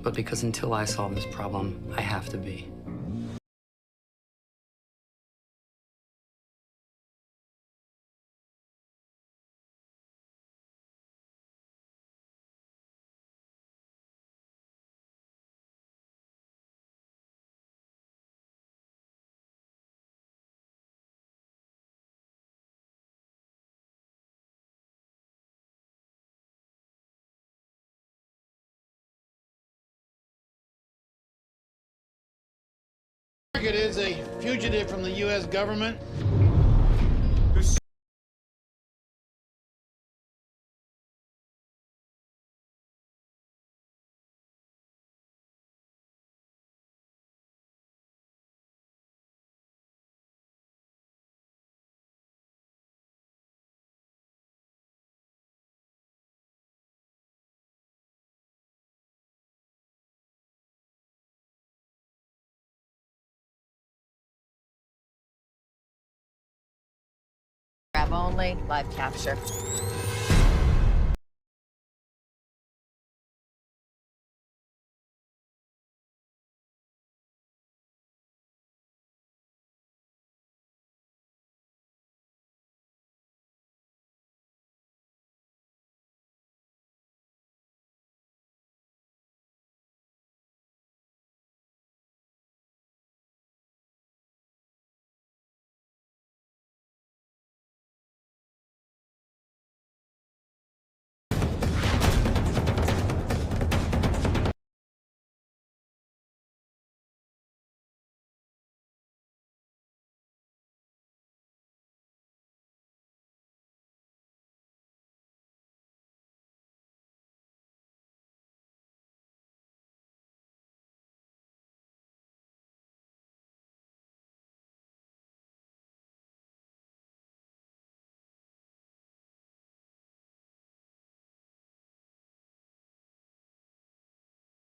But because until I solve this problem, I have to be. Target is a fugitive from the U.S. government. Grab only, live capture.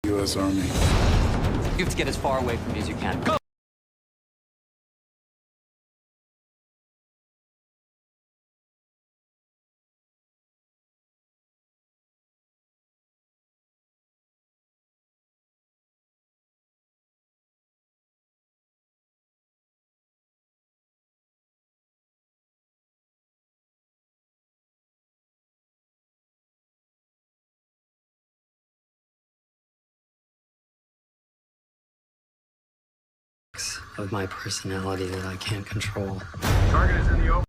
U.S. Army. You have to get as far away from me as you can. Go! Of my personality that I can't control. Target is in the open.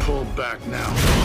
Pull back now.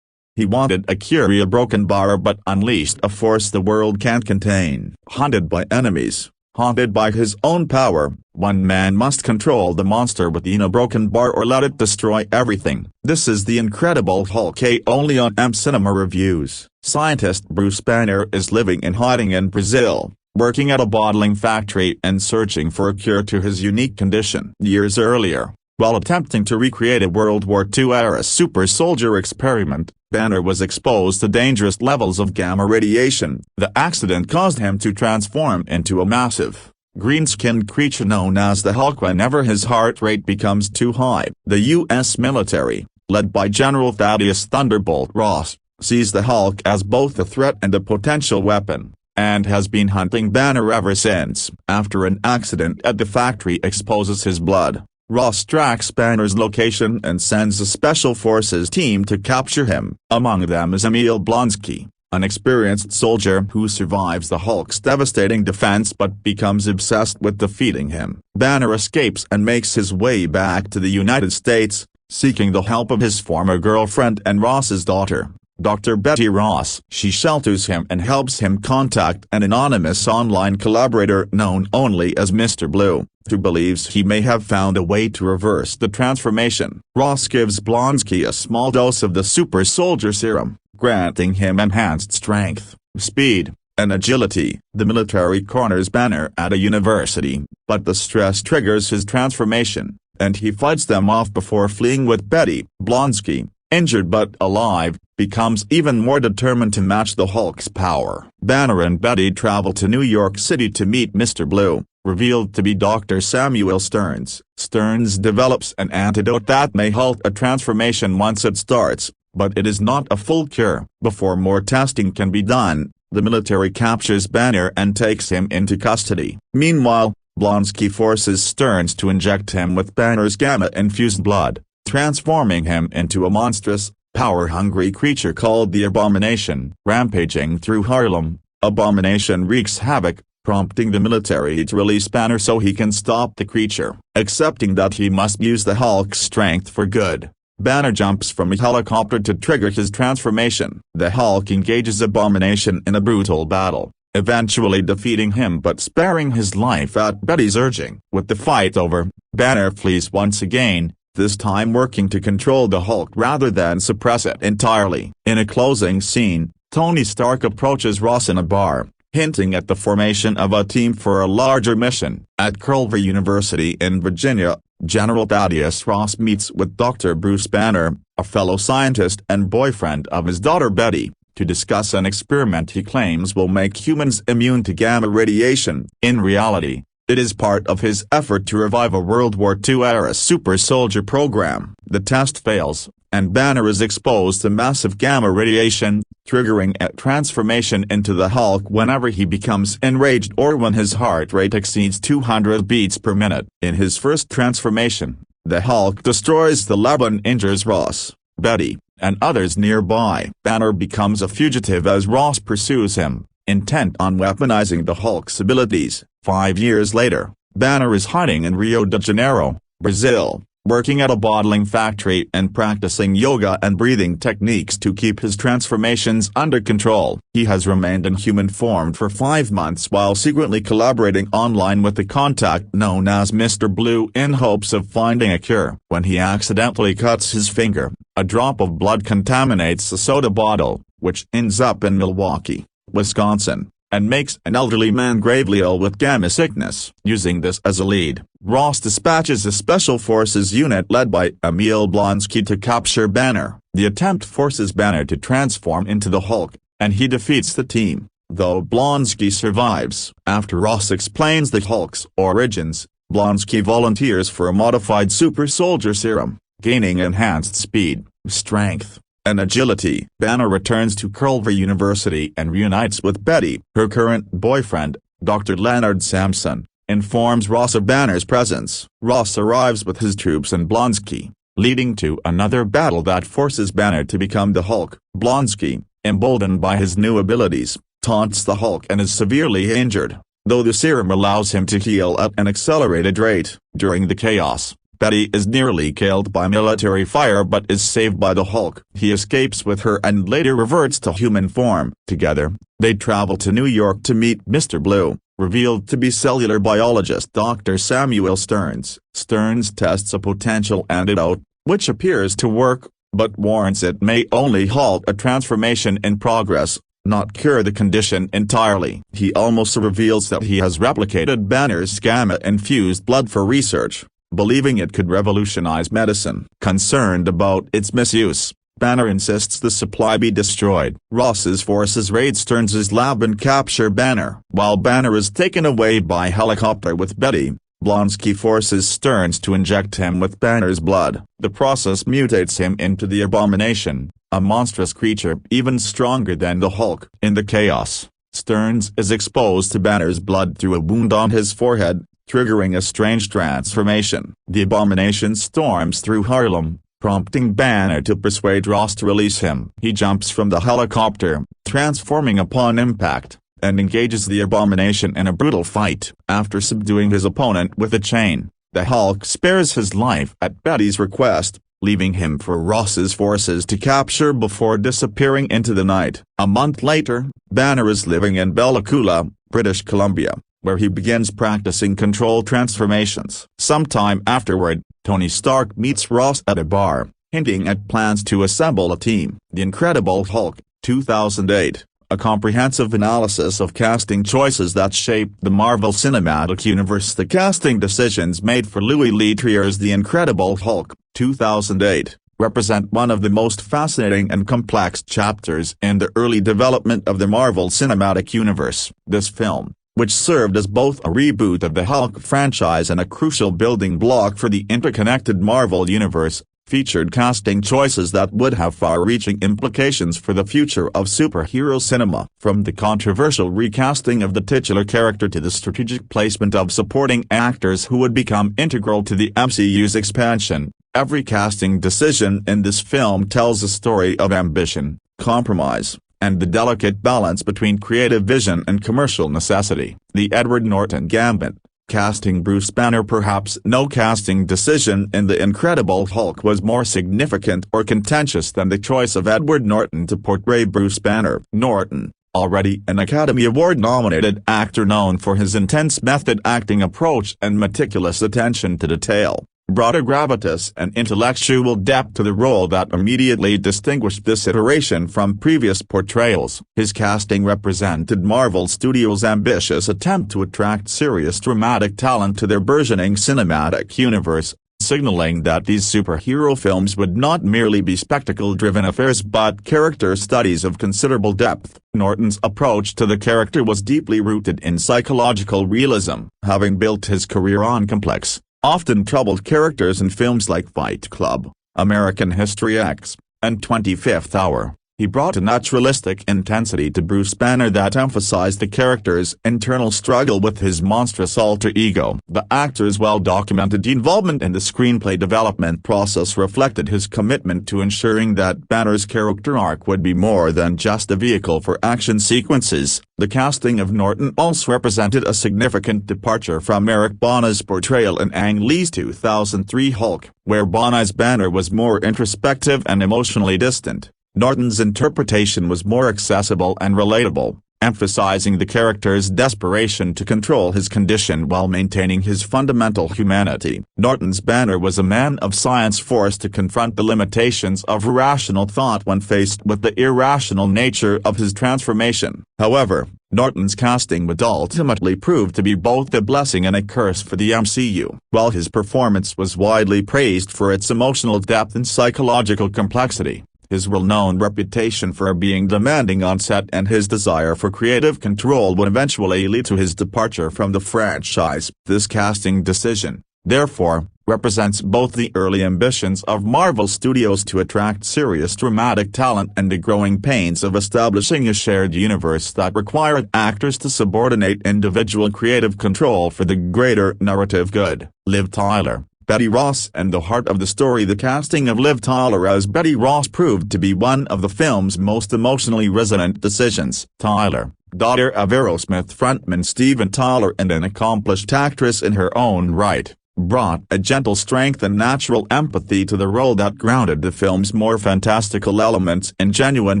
He wanted a cure, a broken bar, but unleashed a force the world can't contain. Haunted by enemies, haunted by his own power, one man must control the monster within a broken bar or let it destroy everything. This is The Incredible Hulk, only on Cinema Reviews. Scientist Bruce Banner is living in hiding in Brazil, working at a bottling factory and searching for a cure to his unique condition. Years earlier, While attempting to recreate a World War II-era super soldier experiment, Banner was exposed to dangerous levels of gamma radiation. The accident caused him to transform into a massive, green-skinned creature known as the Hulk whenever his heart rate becomes too high. The U.S. military, led by General Thaddeus Thunderbolt Ross, sees the Hulk as both a threat and a potential weapon, and has been hunting Banner ever since. After an accident at the factory exposes his blood, Ross tracks Banner's location and sends a Special Forces team to capture him. Among them is Emil Blonsky, an experienced soldier who survives the Hulk's devastating defense but becomes obsessed with defeating him. Banner escapes and makes his way back to the United States, seeking the help of his former girlfriend and Ross's daughter, Dr. Betty Ross. She shelters him and helps him contact an anonymous online collaborator known only as Mr. Blue, who believes he may have found a way to reverse the transformation. Ross gives Blonsky a small dose of the super soldier serum, granting him enhanced strength, speed, and agility. The military corners Banner at a university, but the stress triggers his transformation, and he fights them off before fleeing with Betty. Blonsky, injured but alive, becomes even more determined to match the Hulk's power. Banner and Betty travel to New York City to meet Mr. Blue, revealed to be Dr. Samuel Stearns. Stearns develops an antidote that may halt a transformation once it starts, but it is not a full cure. Before more testing can be done, the military captures Banner and takes him into custody. Meanwhile, Blonsky forces Stearns to inject him with Banner's gamma-infused blood, transforming him into a monstrous, power-hungry creature called the Abomination. Rampaging through Harlem, Abomination wreaks havoc, prompting the military to release Banner so he can stop the creature. Accepting that he must use the Hulk's strength for good, Banner jumps from a helicopter to trigger his transformation. The Hulk engages Abomination in a brutal battle, eventually defeating him but sparing his life at Betty's urging. With the fight over, Banner flees once again, this time working to control the Hulk rather than suppress it entirely. In a closing scene, Tony Stark approaches Ross in a bar, hinting at the formation of a team for a larger mission. At Culver University in Virginia, General Thaddeus Ross meets with Dr. Bruce Banner, a fellow scientist and boyfriend of his daughter Betty, to discuss an experiment he claims will make humans immune to gamma radiation. In reality, it is part of his effort to revive a World War II-era super soldier program. The test fails, and Banner is exposed to massive gamma radiation, triggering a transformation into the Hulk whenever he becomes enraged or when his heart rate exceeds 200 beats per minute. In his first transformation, the Hulk destroys the lab and injures Ross, Betty, and others nearby. Banner becomes a fugitive as Ross pursues him, intent on weaponizing the Hulk's abilities. 5 years later, Banner is hiding in Rio de Janeiro, Brazil, working at a bottling factory and practicing yoga and breathing techniques to keep his transformations under control. He has remained in human form for 5 months while secretly collaborating online with a contact known as Mr. Blue in hopes of finding a cure. When he accidentally cuts his finger, a drop of blood contaminates a soda bottle, which ends up in Milwaukee, Wisconsin, and makes an elderly man gravely ill with gamma sickness. Using this as a lead, Ross dispatches a Special Forces unit led by Emil Blonsky to capture Banner. The attempt forces Banner to transform into the Hulk, and he defeats the team, though Blonsky survives. After Ross explains the Hulk's origins, Blonsky volunteers for a modified super soldier serum, gaining enhanced speed, strength, and agility. Banner returns to Culver University and reunites with Betty. Her current boyfriend, Dr. Leonard Sampson, informs Ross of Banner's presence. Ross arrives with his troops and Blonsky, leading to another battle that forces Banner to become the Hulk. Blonsky, emboldened by his new abilities, taunts the Hulk and is severely injured, though the serum allows him to heal at an accelerated rate. During the chaos, Betty is nearly killed by military fire but is saved by the Hulk. He escapes with her and later reverts to human form. Together, they travel to New York to meet Mr. Blue, revealed to be cellular biologist Dr. Samuel Stearns. Stearns tests a potential antidote, which appears to work, but warns it may only halt a transformation in progress, not cure the condition entirely. He almost reveals that he has replicated Banner's gamma-infused blood for research, believing it could revolutionize medicine. Concerned about its misuse, Banner insists the supply be destroyed. Ross's forces raid Stearns' lab and capture Banner. While Banner is taken away by helicopter with Betty, Blonsky forces Stearns to inject him with Banner's blood. The process mutates him into the Abomination, a monstrous creature even stronger than the Hulk. In the chaos, Stearns is exposed to Banner's blood through a wound on his forehead, triggering a strange transformation. The Abomination storms through Harlem, prompting Banner to persuade Ross to release him. He jumps from the helicopter, transforming upon impact, and engages the Abomination in a brutal fight. After subduing his opponent with a chain, the Hulk spares his life at Betty's request, leaving him for Ross's forces to capture before disappearing into the night. A month later, Banner is living in Bella Coola, British Columbia, where he begins practicing control transformations. Sometime afterward, Tony Stark meets Ross at a bar, hinting at plans to assemble a team. The Incredible Hulk, 2008, a comprehensive analysis of casting choices that shaped the Marvel Cinematic Universe. The casting decisions made for Louis Leterrier's The Incredible Hulk, 2008, represent one of the most fascinating and complex chapters in the early development of the Marvel Cinematic Universe. This film, which served as both a reboot of the Hulk franchise and a crucial building block for the interconnected Marvel Universe, featured casting choices that would have far-reaching implications for the future of superhero cinema. From the controversial recasting of the titular character to the strategic placement of supporting actors who would become integral to the MCU's expansion, every casting decision in this film tells a story of ambition, compromise, and the delicate balance between creative vision and commercial necessity. The Edward Norton gambit, casting Bruce Banner. Perhaps no casting decision in The Incredible Hulk was more significant or contentious than the choice of Edward Norton to portray Bruce Banner. Norton, already an Academy Award-nominated actor known for his intense method acting approach and meticulous attention to detail, brought a gravitas and intellectual depth to the role that immediately distinguished this iteration from previous portrayals. His casting represented Marvel Studios' ambitious attempt to attract serious dramatic talent to their burgeoning cinematic universe, signaling that these superhero films would not merely be spectacle-driven affairs but character studies of considerable depth. Norton's approach to the character was deeply rooted in psychological realism. Having built his career on complex, often troubled characters in films like Fight Club, American History X, and 25th Hour, he brought a naturalistic intensity to Bruce Banner that emphasized the character's internal struggle with his monstrous alter ego. The actor's well-documented involvement in the screenplay development process reflected his commitment to ensuring that Banner's character arc would be more than just a vehicle for action sequences. The casting of Norton also represented a significant departure from Eric Bana's portrayal in Ang Lee's 2003 Hulk, where Bana's Banner was more introspective and emotionally distant. Norton's interpretation was more accessible and relatable, emphasizing the character's desperation to control his condition while maintaining his fundamental humanity. Norton's Banner was a man of science forced to confront the limitations of rational thought when faced with the irrational nature of his transformation. However, Norton's casting would ultimately prove to be both a blessing and a curse for the MCU. While his performance was widely praised for its emotional depth and psychological complexity, his well-known reputation for being demanding on set and his desire for creative control would eventually lead to his departure from the franchise. This casting decision, therefore, represents both the early ambitions of Marvel Studios to attract serious dramatic talent and the growing pains of establishing a shared universe that required actors to subordinate individual creative control for the greater narrative good. Liv Tyler, Betty Ross, and the heart of the story. The casting of Liv Tyler as Betty Ross proved to be one of the film's most emotionally resonant decisions. Tyler, daughter of Aerosmith frontman Steven Tyler and an accomplished actress in her own right, brought a gentle strength and natural empathy to the role that grounded the film's more fantastical elements in genuine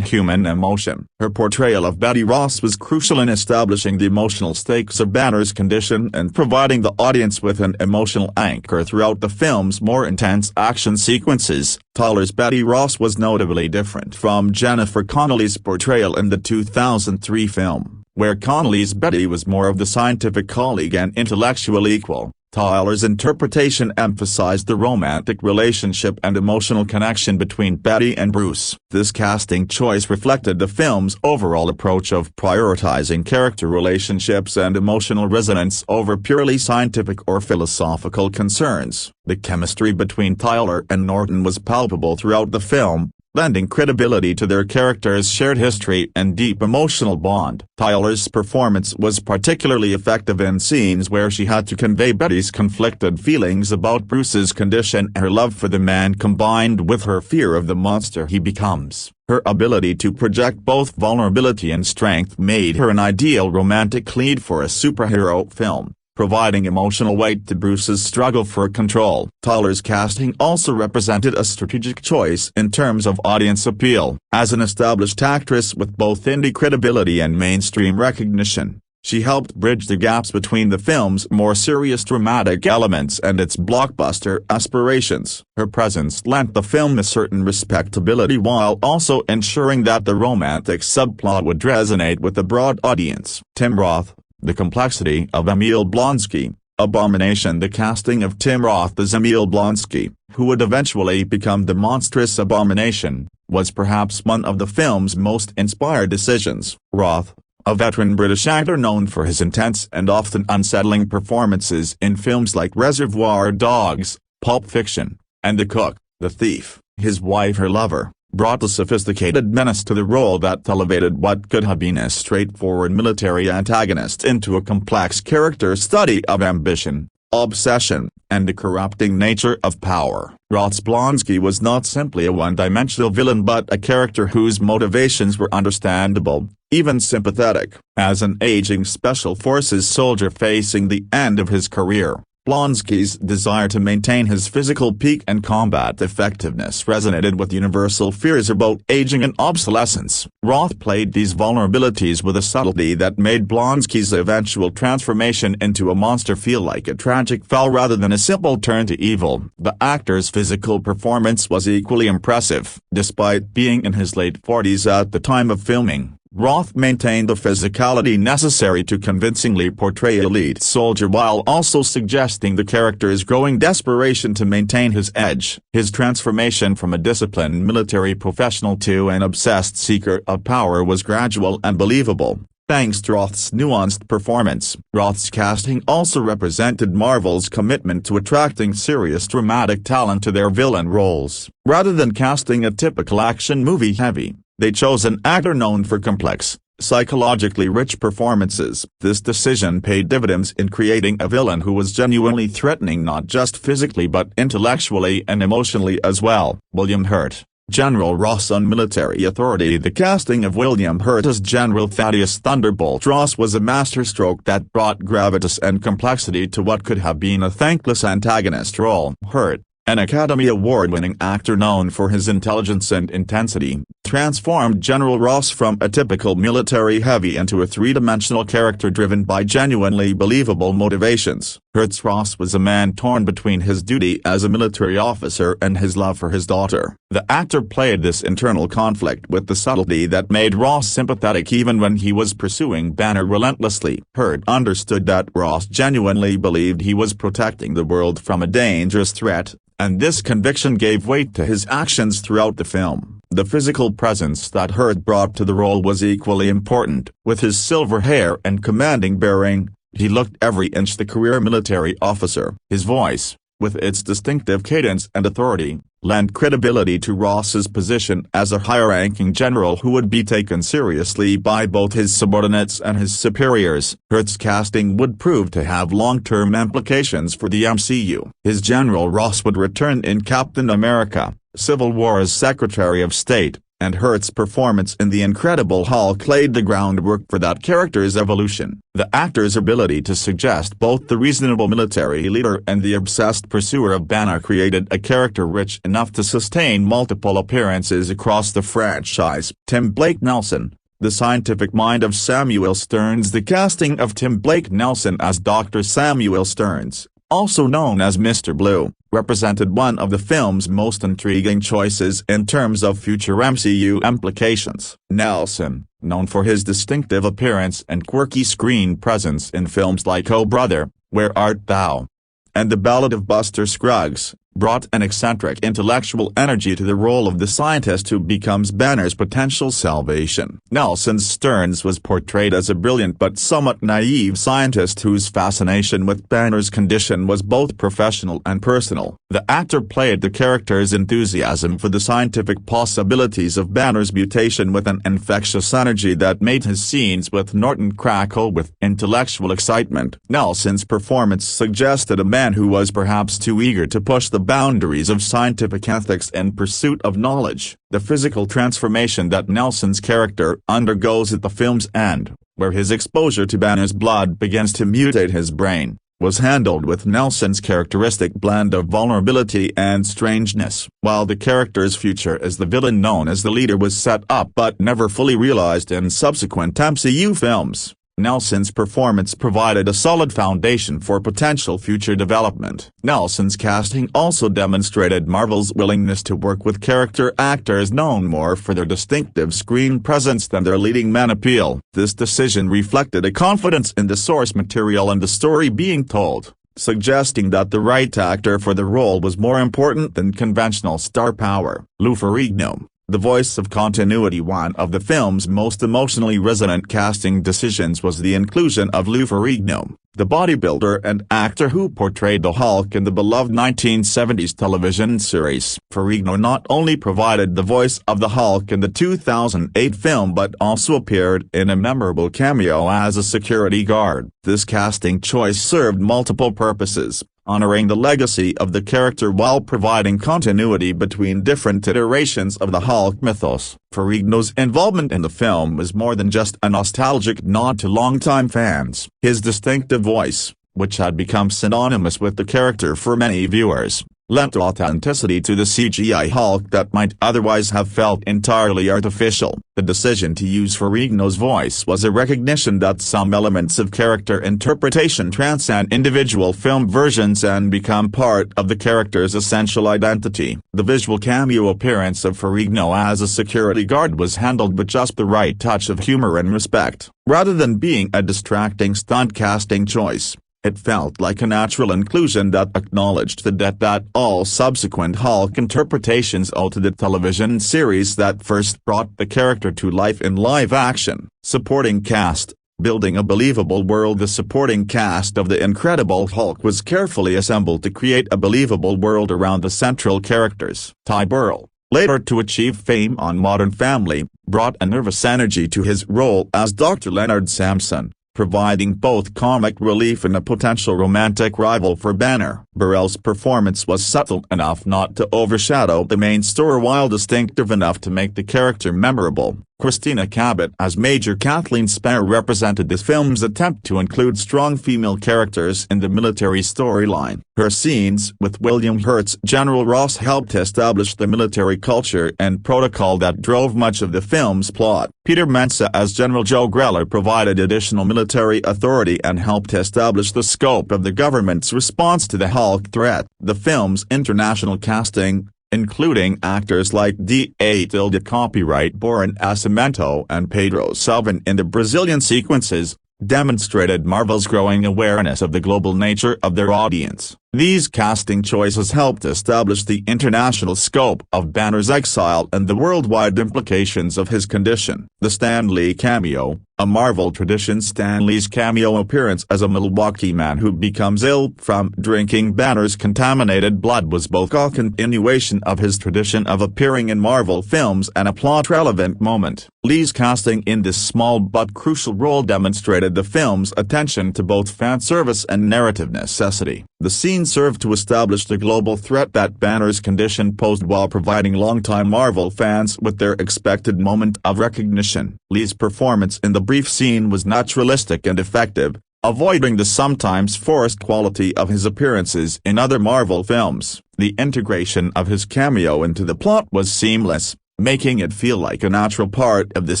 human emotion. Her portrayal of Betty Ross was crucial in establishing the emotional stakes of Banner's condition and providing the audience with an emotional anchor throughout the film's more intense action sequences. Tyler's Betty Ross was notably different from Jennifer Connelly's portrayal in the 2003 film, where Connelly's Betty was more of the scientific colleague and intellectual equal. Tyler's interpretation emphasized the romantic relationship and emotional connection between Betty and Bruce. This casting choice reflected the film's overall approach of prioritizing character relationships and emotional resonance over purely scientific or philosophical concerns. The chemistry between Tyler and Norton was palpable throughout the film, lending credibility to their characters' shared history and deep emotional bond. Tyler's performance was particularly effective in scenes where she had to convey Betty's conflicted feelings about Bruce's condition and her love for the man combined with her fear of the monster he becomes. Her ability to project both vulnerability and strength made her an ideal romantic lead for a superhero film, providing emotional weight to Bruce's struggle for control. Tyler's casting also represented a strategic choice in terms of audience appeal. As an established actress with both indie credibility and mainstream recognition, she helped bridge the gaps between the film's more serious dramatic elements and its blockbuster aspirations. Her presence lent the film a certain respectability while also ensuring that the romantic subplot would resonate with a broad audience. Tim Roth, The Complexity of Emil Blonsky, Abomination. The casting of Tim Roth as Emil Blonsky, who would eventually become the monstrous Abomination, was perhaps one of the film's most inspired decisions. Roth, a veteran British actor known for his intense and often unsettling performances in films like Reservoir Dogs, Pulp Fiction, and The Cook, The Thief, his wife her lover, brought a sophisticated menace to the role that elevated what could have been a straightforward military antagonist into a complex character study of ambition, obsession, and the corrupting nature of power. Roth's Blonsky was not simply a one-dimensional villain but a character whose motivations were understandable, even sympathetic. As an aging Special Forces soldier facing the end of his career, Blonsky's desire to maintain his physical peak and combat effectiveness resonated with universal fears about aging and obsolescence. Roth played these vulnerabilities with a subtlety that made Blonsky's eventual transformation into a monster feel like a tragic fall rather than a simple turn to evil. The actor's physical performance was equally impressive. Despite being in his late 40s at the time of filming, Roth maintained the physicality necessary to convincingly portray a lead soldier while also suggesting the character's growing desperation to maintain his edge. His transformation from a disciplined military professional to an obsessed seeker of power was gradual and believable, thanks to Roth's nuanced performance. Roth's casting also represented Marvel's commitment to attracting serious dramatic talent to their villain roles. Rather than casting a typical action movie heavy, they chose an actor known for complex, psychologically rich performances. This decision paid dividends in creating a villain who was genuinely threatening not just physically but intellectually and emotionally as well. William Hurt, General Ross on Military Authority. The casting of William Hurt as General Thaddeus Thunderbolt Ross was a masterstroke that brought gravitas and complexity to what could have been a thankless antagonist role. Hurt, an Academy Award-winning actor known for his intelligence and intensity, transformed General Ross from a typical military heavy into a three-dimensional character driven by genuinely believable motivations. Hurt's Ross was a man torn between his duty as a military officer and his love for his daughter. The actor played this internal conflict with the subtlety that made Ross sympathetic even when he was pursuing Banner relentlessly. Hurt understood that Ross genuinely believed he was protecting the world from a dangerous threat, and this conviction gave weight to his actions throughout the film. The physical presence that Hurt brought to the role was equally important. With his silver hair and commanding bearing, he looked every inch the career military officer. His voice, with its distinctive cadence and authority, lent credibility to Ross's position as a high-ranking general who would be taken seriously by both his subordinates and his superiors. Hurt's casting would prove to have long-term implications for the MCU. His General Ross would return in Captain America: Civil War as Secretary of State, and Hurt's performance in The Incredible Hulk laid the groundwork for that character's evolution. The actor's ability to suggest both the reasonable military leader and the obsessed pursuer of Banner created a character rich enough to sustain multiple appearances across the franchise. Tim Blake Nelson, the scientific mind of Samuel Stearns. The casting of Tim Blake Nelson as Dr. Samuel Stearns, also known as Mr. Blue, represented one of the film's most intriguing choices in terms of future MCU implications. Nelson, known for his distinctive appearance and quirky screen presence in films like Oh Brother, Where Art Thou? And The Ballad of Buster Scruggs, brought an eccentric intellectual energy to the role of the scientist who becomes Banner's potential salvation. Nelson Stearns was portrayed as a brilliant but somewhat naive scientist whose fascination with Banner's condition was both professional and personal. The actor played the character's enthusiasm for the scientific possibilities of Banner's mutation with an infectious energy that made his scenes with Norton crackle with intellectual excitement. Nelson's performance suggested a man who was perhaps too eager to push the boundaries of scientific ethics in pursuit of knowledge. The physical transformation that Nelson's character undergoes at the film's end, where his exposure to Banner's blood begins to mutate his brain, was handled with Nelson's characteristic blend of vulnerability and strangeness. While the character's future as the villain known as the Leader was set up but never fully realized in subsequent MCU films, Nelson's performance provided a solid foundation for potential future development. Nelson's casting also demonstrated Marvel's willingness to work with character actors known more for their distinctive screen presence than their leading man appeal. This decision reflected a confidence in the source material and the story being told, suggesting that the right actor for the role was more important than conventional star power. Lou Ferrigno, the voice of continuity. One of the film's most emotionally resonant casting decisions was the inclusion of Lou Ferrigno, the bodybuilder and actor who portrayed the Hulk in the beloved 1970s television series. Ferrigno not only provided the voice of the Hulk in the 2008 film but also appeared in a memorable cameo as a security guard. This casting choice served multiple purposes, honoring the legacy of the character while providing continuity between different iterations of the Hulk mythos. Ferrigno's involvement in the film was more than just a nostalgic nod to longtime fans. His distinctive voice, which had become synonymous with the character for many viewers, lent authenticity to the CGI Hulk that might otherwise have felt entirely artificial. The decision to use Ferrigno's voice was a recognition that some elements of character interpretation transcend individual film versions and become part of the character's essential identity. The visual cameo appearance of Ferrigno as a security guard was handled with just the right touch of humor and respect. Rather than being a distracting stunt casting choice, it felt like a natural inclusion that acknowledged the debt that all subsequent Hulk interpretations owe to the television series that first brought the character to life in live action. Supporting cast. Building a believable world. The supporting cast of The Incredible Hulk was carefully assembled to create a believable world around the central characters. Ty Burrell, later to achieve fame on Modern Family, brought a nervous energy to his role as Dr. Leonard Samson, providing both comic relief and a potential romantic rival for Banner. Burrell's performance was subtle enough not to overshadow the main story while distinctive enough to make the character memorable. Christina Cabot as Major Kathleen Spencer represented the film's attempt to include strong female characters in the military storyline. Her scenes with William Hurt's General Ross helped establish the military culture and protocol that drove much of the film's plot. Peter Mensa as General Joe Greller provided additional military authority and helped establish the scope of the government's response to the Hulk threat. The film's international casting, including actors like D.A. Copyright Boran Ascimento and Pedro Salvin in the Brazilian sequences, demonstrated Marvel's growing awareness of the global nature of their audience. These casting choices helped establish the international scope of Banner's exile and the worldwide implications of his condition. The Stan Lee cameo. A Marvel tradition. Stan Lee's cameo appearance as a Milwaukee man who becomes ill from drinking Banner's contaminated blood was both a continuation of his tradition of appearing in Marvel films and a plot-relevant moment. Lee's casting in this small but crucial role demonstrated the film's attention to both fan service and narrative necessity. The scene served to establish the global threat that Banner's condition posed while providing longtime Marvel fans with their expected moment of recognition. Lee's performance in the brief scene was naturalistic and effective, avoiding the sometimes forced quality of his appearances in other Marvel films. The integration of his cameo into the plot was seamless, making it feel like a natural part of this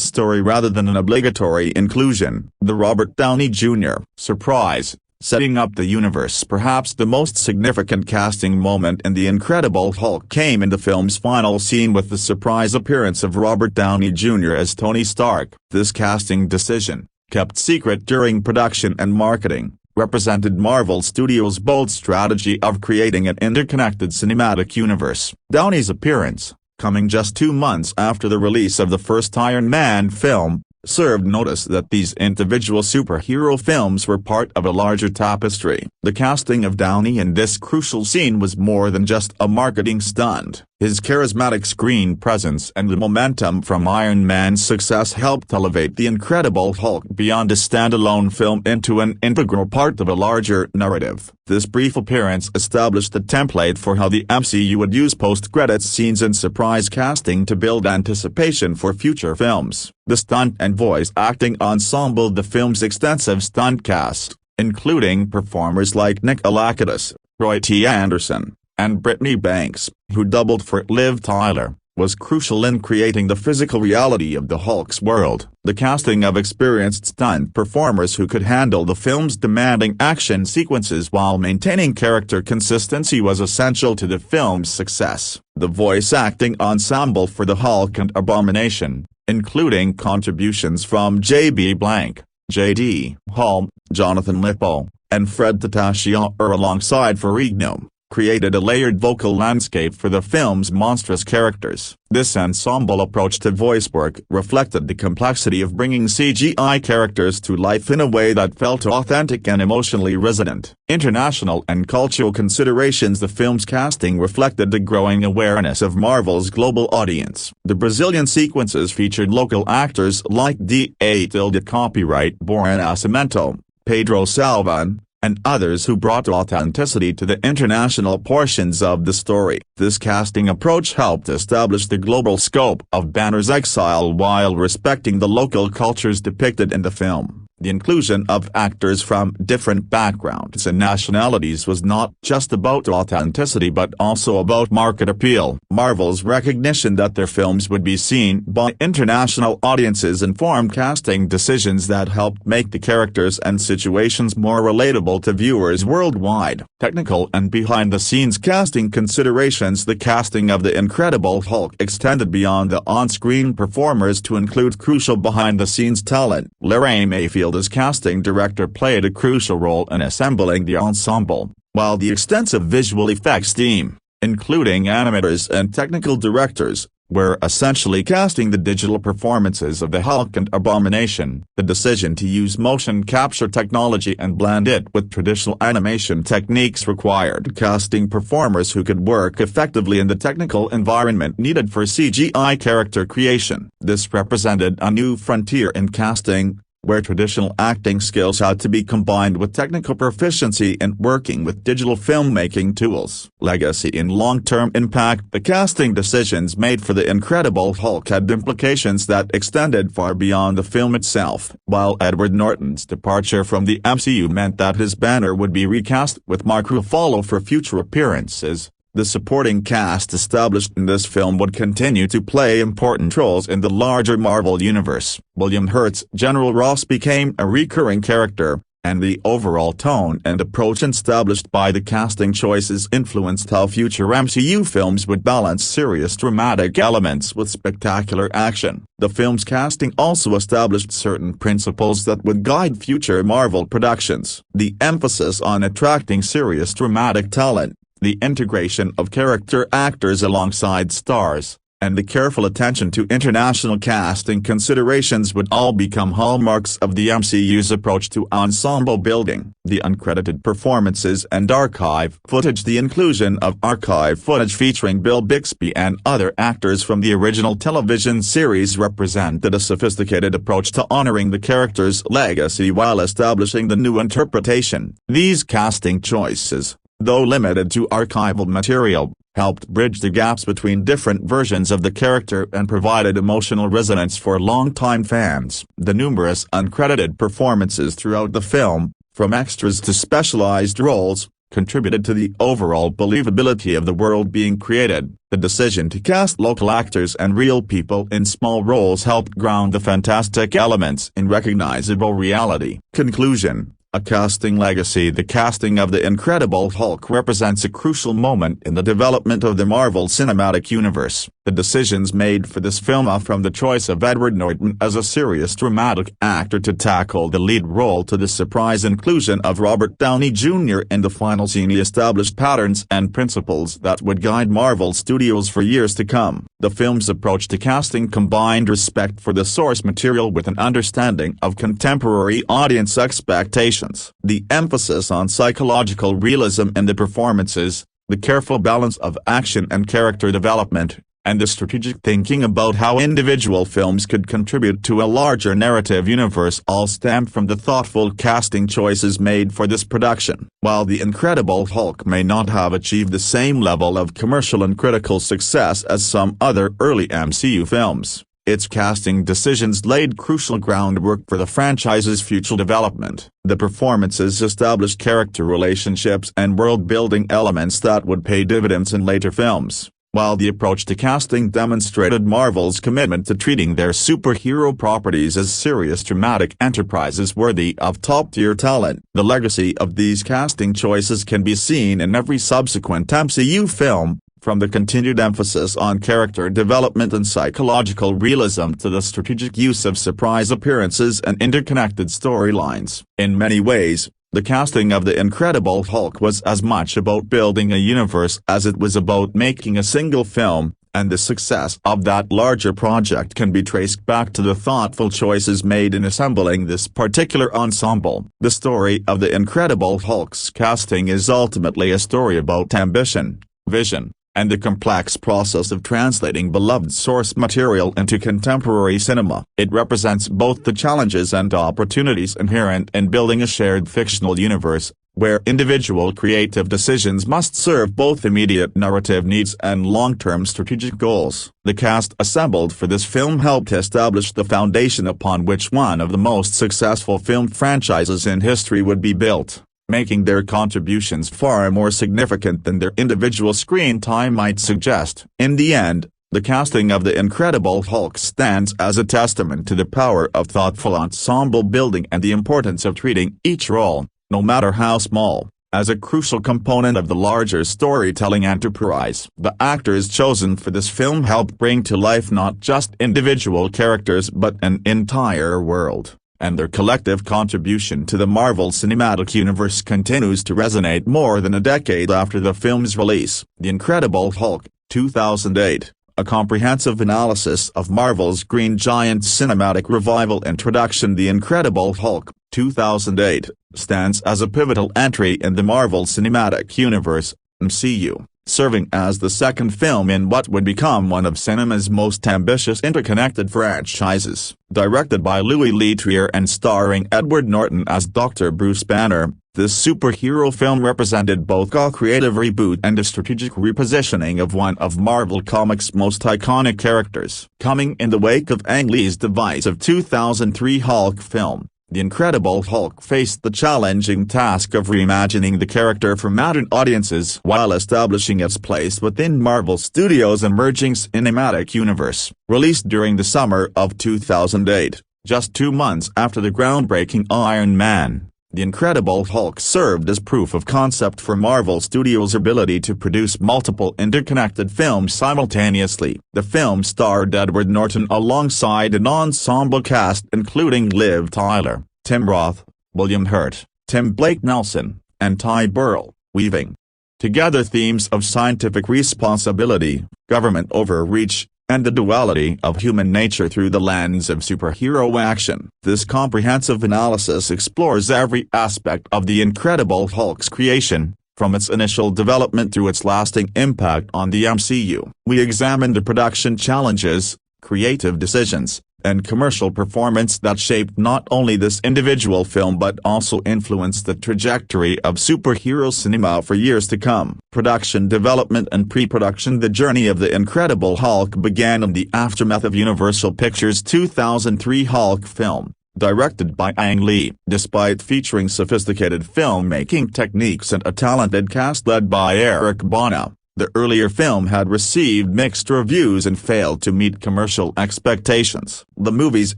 story rather than an obligatory inclusion. The Robert Downey Jr. surprise. setting up the universe. Perhaps the most significant casting moment in The Incredible Hulk came in the film's final scene with the surprise appearance of Robert Downey Jr. as Tony Stark. This casting decision, kept secret during production and marketing, represented Marvel Studios' bold strategy of creating an interconnected cinematic universe. Downey's appearance, coming just 2 months after the release of the first Iron Man film, served notice that these individual superhero films were part of a larger tapestry. The casting of Downey in this crucial scene was more than just a marketing stunt. His charismatic screen presence and the momentum from Iron Man's success helped elevate The Incredible Hulk beyond a standalone film into an integral part of a larger narrative. This brief appearance established the template for how the MCU would use post-credits scenes and surprise casting to build anticipation for future films. The stunt and voice acting ensemble. The film's extensive stunt cast, including performers like Nick Alakadis, Roy T. Anderson, and Brittany Banks, who doubled for Liv Tyler, was crucial in creating the physical reality of the Hulk's world. The casting of experienced stunt performers who could handle the film's demanding action sequences while maintaining character consistency was essential to the film's success. The voice acting ensemble for the Hulk and Abomination, including contributions from J.B. Blank, J.D. Hall, Jonathan Lippo, and Fred Tatasciore alongside Ferrigno, created a layered vocal landscape for the film's monstrous characters. This ensemble approach to voice work reflected the complexity of bringing CGI characters to life in a way that felt authentic and emotionally resonant. International and cultural considerations. The film's casting reflected the growing awareness of Marvel's global audience. The Brazilian sequences featured local actors like D.A. Copyright Boran Nascimento, Pedro Salvan, and others who brought authenticity to the international portions of the story. This casting approach helped establish the global scope of Banner's exile while respecting the local cultures depicted in the film. The inclusion of actors from different backgrounds and nationalities was not just about authenticity but also about market appeal. Marvel's recognition that their films would be seen by international audiences informed casting decisions that helped make the characters and situations more relatable to viewers worldwide. Technical and behind-the-scenes casting considerations. The casting of The Incredible Hulk extended beyond the on-screen performers to include crucial behind-the-scenes talent. Larry Mayfield as casting director played a crucial role in assembling the ensemble, while the extensive visual effects team, including animators and technical directors, were essentially casting the digital performances of the Hulk and Abomination. The decision to use motion capture technology and blend it with traditional animation techniques required casting performers who could work effectively in the technical environment needed for CGI character creation. This represented a new frontier in casting, where traditional acting skills had to be combined with technical proficiency in working with digital filmmaking tools. Legacy and long-term impact. The casting decisions made for The Incredible Hulk had implications that extended far beyond the film itself. While Edward Norton's departure from the MCU meant that his Banner would be recast with Mark Ruffalo for future appearances, the supporting cast established in this film would continue to play important roles in the larger Marvel universe. William Hurt's General Ross became a recurring character, and the overall tone and approach established by the casting choices influenced how future MCU films would balance serious dramatic elements with spectacular action. The film's casting also established certain principles that would guide future Marvel productions. The emphasis on attracting serious dramatic talent, the integration of character actors alongside stars, and the careful attention to international casting considerations would all become hallmarks of the MCU's approach to ensemble building. The uncredited performances and archive footage. The inclusion of archive footage featuring Bill Bixby and other actors from the original television series represented a sophisticated approach to honoring the character's legacy while establishing the new interpretation. These casting choices, though limited to archival material, helped bridge the gaps between different versions of the character and provided emotional resonance for longtime fans. The numerous uncredited performances throughout the film, from extras to specialized roles, contributed to the overall believability of the world being created. The decision to cast local actors and real people in small roles helped ground the fantastic elements in recognizable reality. Conclusion. A casting legacy. The casting of The Incredible Hulk represents a crucial moment in the development of the Marvel Cinematic Universe. The decisions made for this film, from the choice of Edward Norton as a serious dramatic actor to tackle the lead role to the surprise inclusion of Robert Downey Jr. in the final scene, established patterns and principles that would guide Marvel Studios for years to come. The film's approach to casting combined respect for the source material with an understanding of contemporary audience expectations. The emphasis on psychological realism in the performances, the careful balance of action and character development, and the strategic thinking about how individual films could contribute to a larger narrative universe all stemmed from the thoughtful casting choices made for this production. While The Incredible Hulk may not have achieved the same level of commercial and critical success as some other early MCU films, its casting decisions laid crucial groundwork for the franchise's future development. The performances established character relationships and world-building elements that would pay dividends in later films. While the approach to casting demonstrated Marvel's commitment to treating their superhero properties as serious dramatic enterprises worthy of top-tier talent, the legacy of these casting choices can be seen in every subsequent MCU film, from the continued emphasis on character development and psychological realism to the strategic use of surprise appearances and interconnected storylines. In many ways, the casting of The Incredible Hulk was as much about building a universe as it was about making a single film, and the success of that larger project can be traced back to the thoughtful choices made in assembling this particular ensemble. The story of The Incredible Hulk's casting is ultimately a story about ambition, vision, and the complex process of translating beloved source material into contemporary cinema. It represents both the challenges and opportunities inherent in building a shared fictional universe, where individual creative decisions must serve both immediate narrative needs and long-term strategic goals. The cast assembled for this film helped establish the foundation upon which one of the most successful film franchises in history would be built, making their contributions far more significant than their individual screen time might suggest. In the end, the casting of The Incredible Hulk stands as a testament to the power of thoughtful ensemble building and the importance of treating each role, no matter how small, as a crucial component of the larger storytelling enterprise. The actors chosen for this film help bring to life not just individual characters but an entire world, and their collective contribution to the Marvel Cinematic Universe continues to resonate more than a decade after the film's release. The Incredible Hulk, 2008, a comprehensive analysis of Marvel's Green Giant cinematic revival introduction. The Incredible Hulk, 2008, stands as a pivotal entry in the Marvel Cinematic Universe, MCU, serving as the second film in what would become one of cinema's most ambitious interconnected franchises. Directed by Louis Leterrier and starring Edward Norton as Dr. Bruce Banner, this superhero film represented both a creative reboot and a strategic repositioning of one of Marvel Comics' most iconic characters. Coming in the wake of Ang Lee's divisive 2003 Hulk film, The Incredible Hulk faced the challenging task of reimagining the character for modern audiences while establishing its place within Marvel Studios' emerging cinematic universe. Released during the summer of 2008, just 2 months after the groundbreaking Iron Man, The Incredible Hulk served as proof of concept for Marvel Studios' ability to produce multiple interconnected films simultaneously. The film starred Edward Norton alongside an ensemble cast including Liv Tyler, Tim Roth, William Hurt, Tim Blake Nelson, and Ty Burrell, weaving together themes of scientific responsibility, government overreach, and the duality of human nature through the lens of superhero action. This comprehensive analysis explores every aspect of The Incredible Hulk's creation, from its initial development to its lasting impact on the MCU. We examine the production challenges, creative decisions, and commercial performance that shaped not only this individual film but also influenced the trajectory of superhero cinema for years to come. Production development and pre-production. The journey of The Incredible Hulk began in the aftermath of Universal Pictures' 2003 Hulk film, directed by Ang Lee. Despite featuring sophisticated filmmaking techniques and a talented cast led by Eric Bana, the earlier film had received mixed reviews and failed to meet commercial expectations. The movie's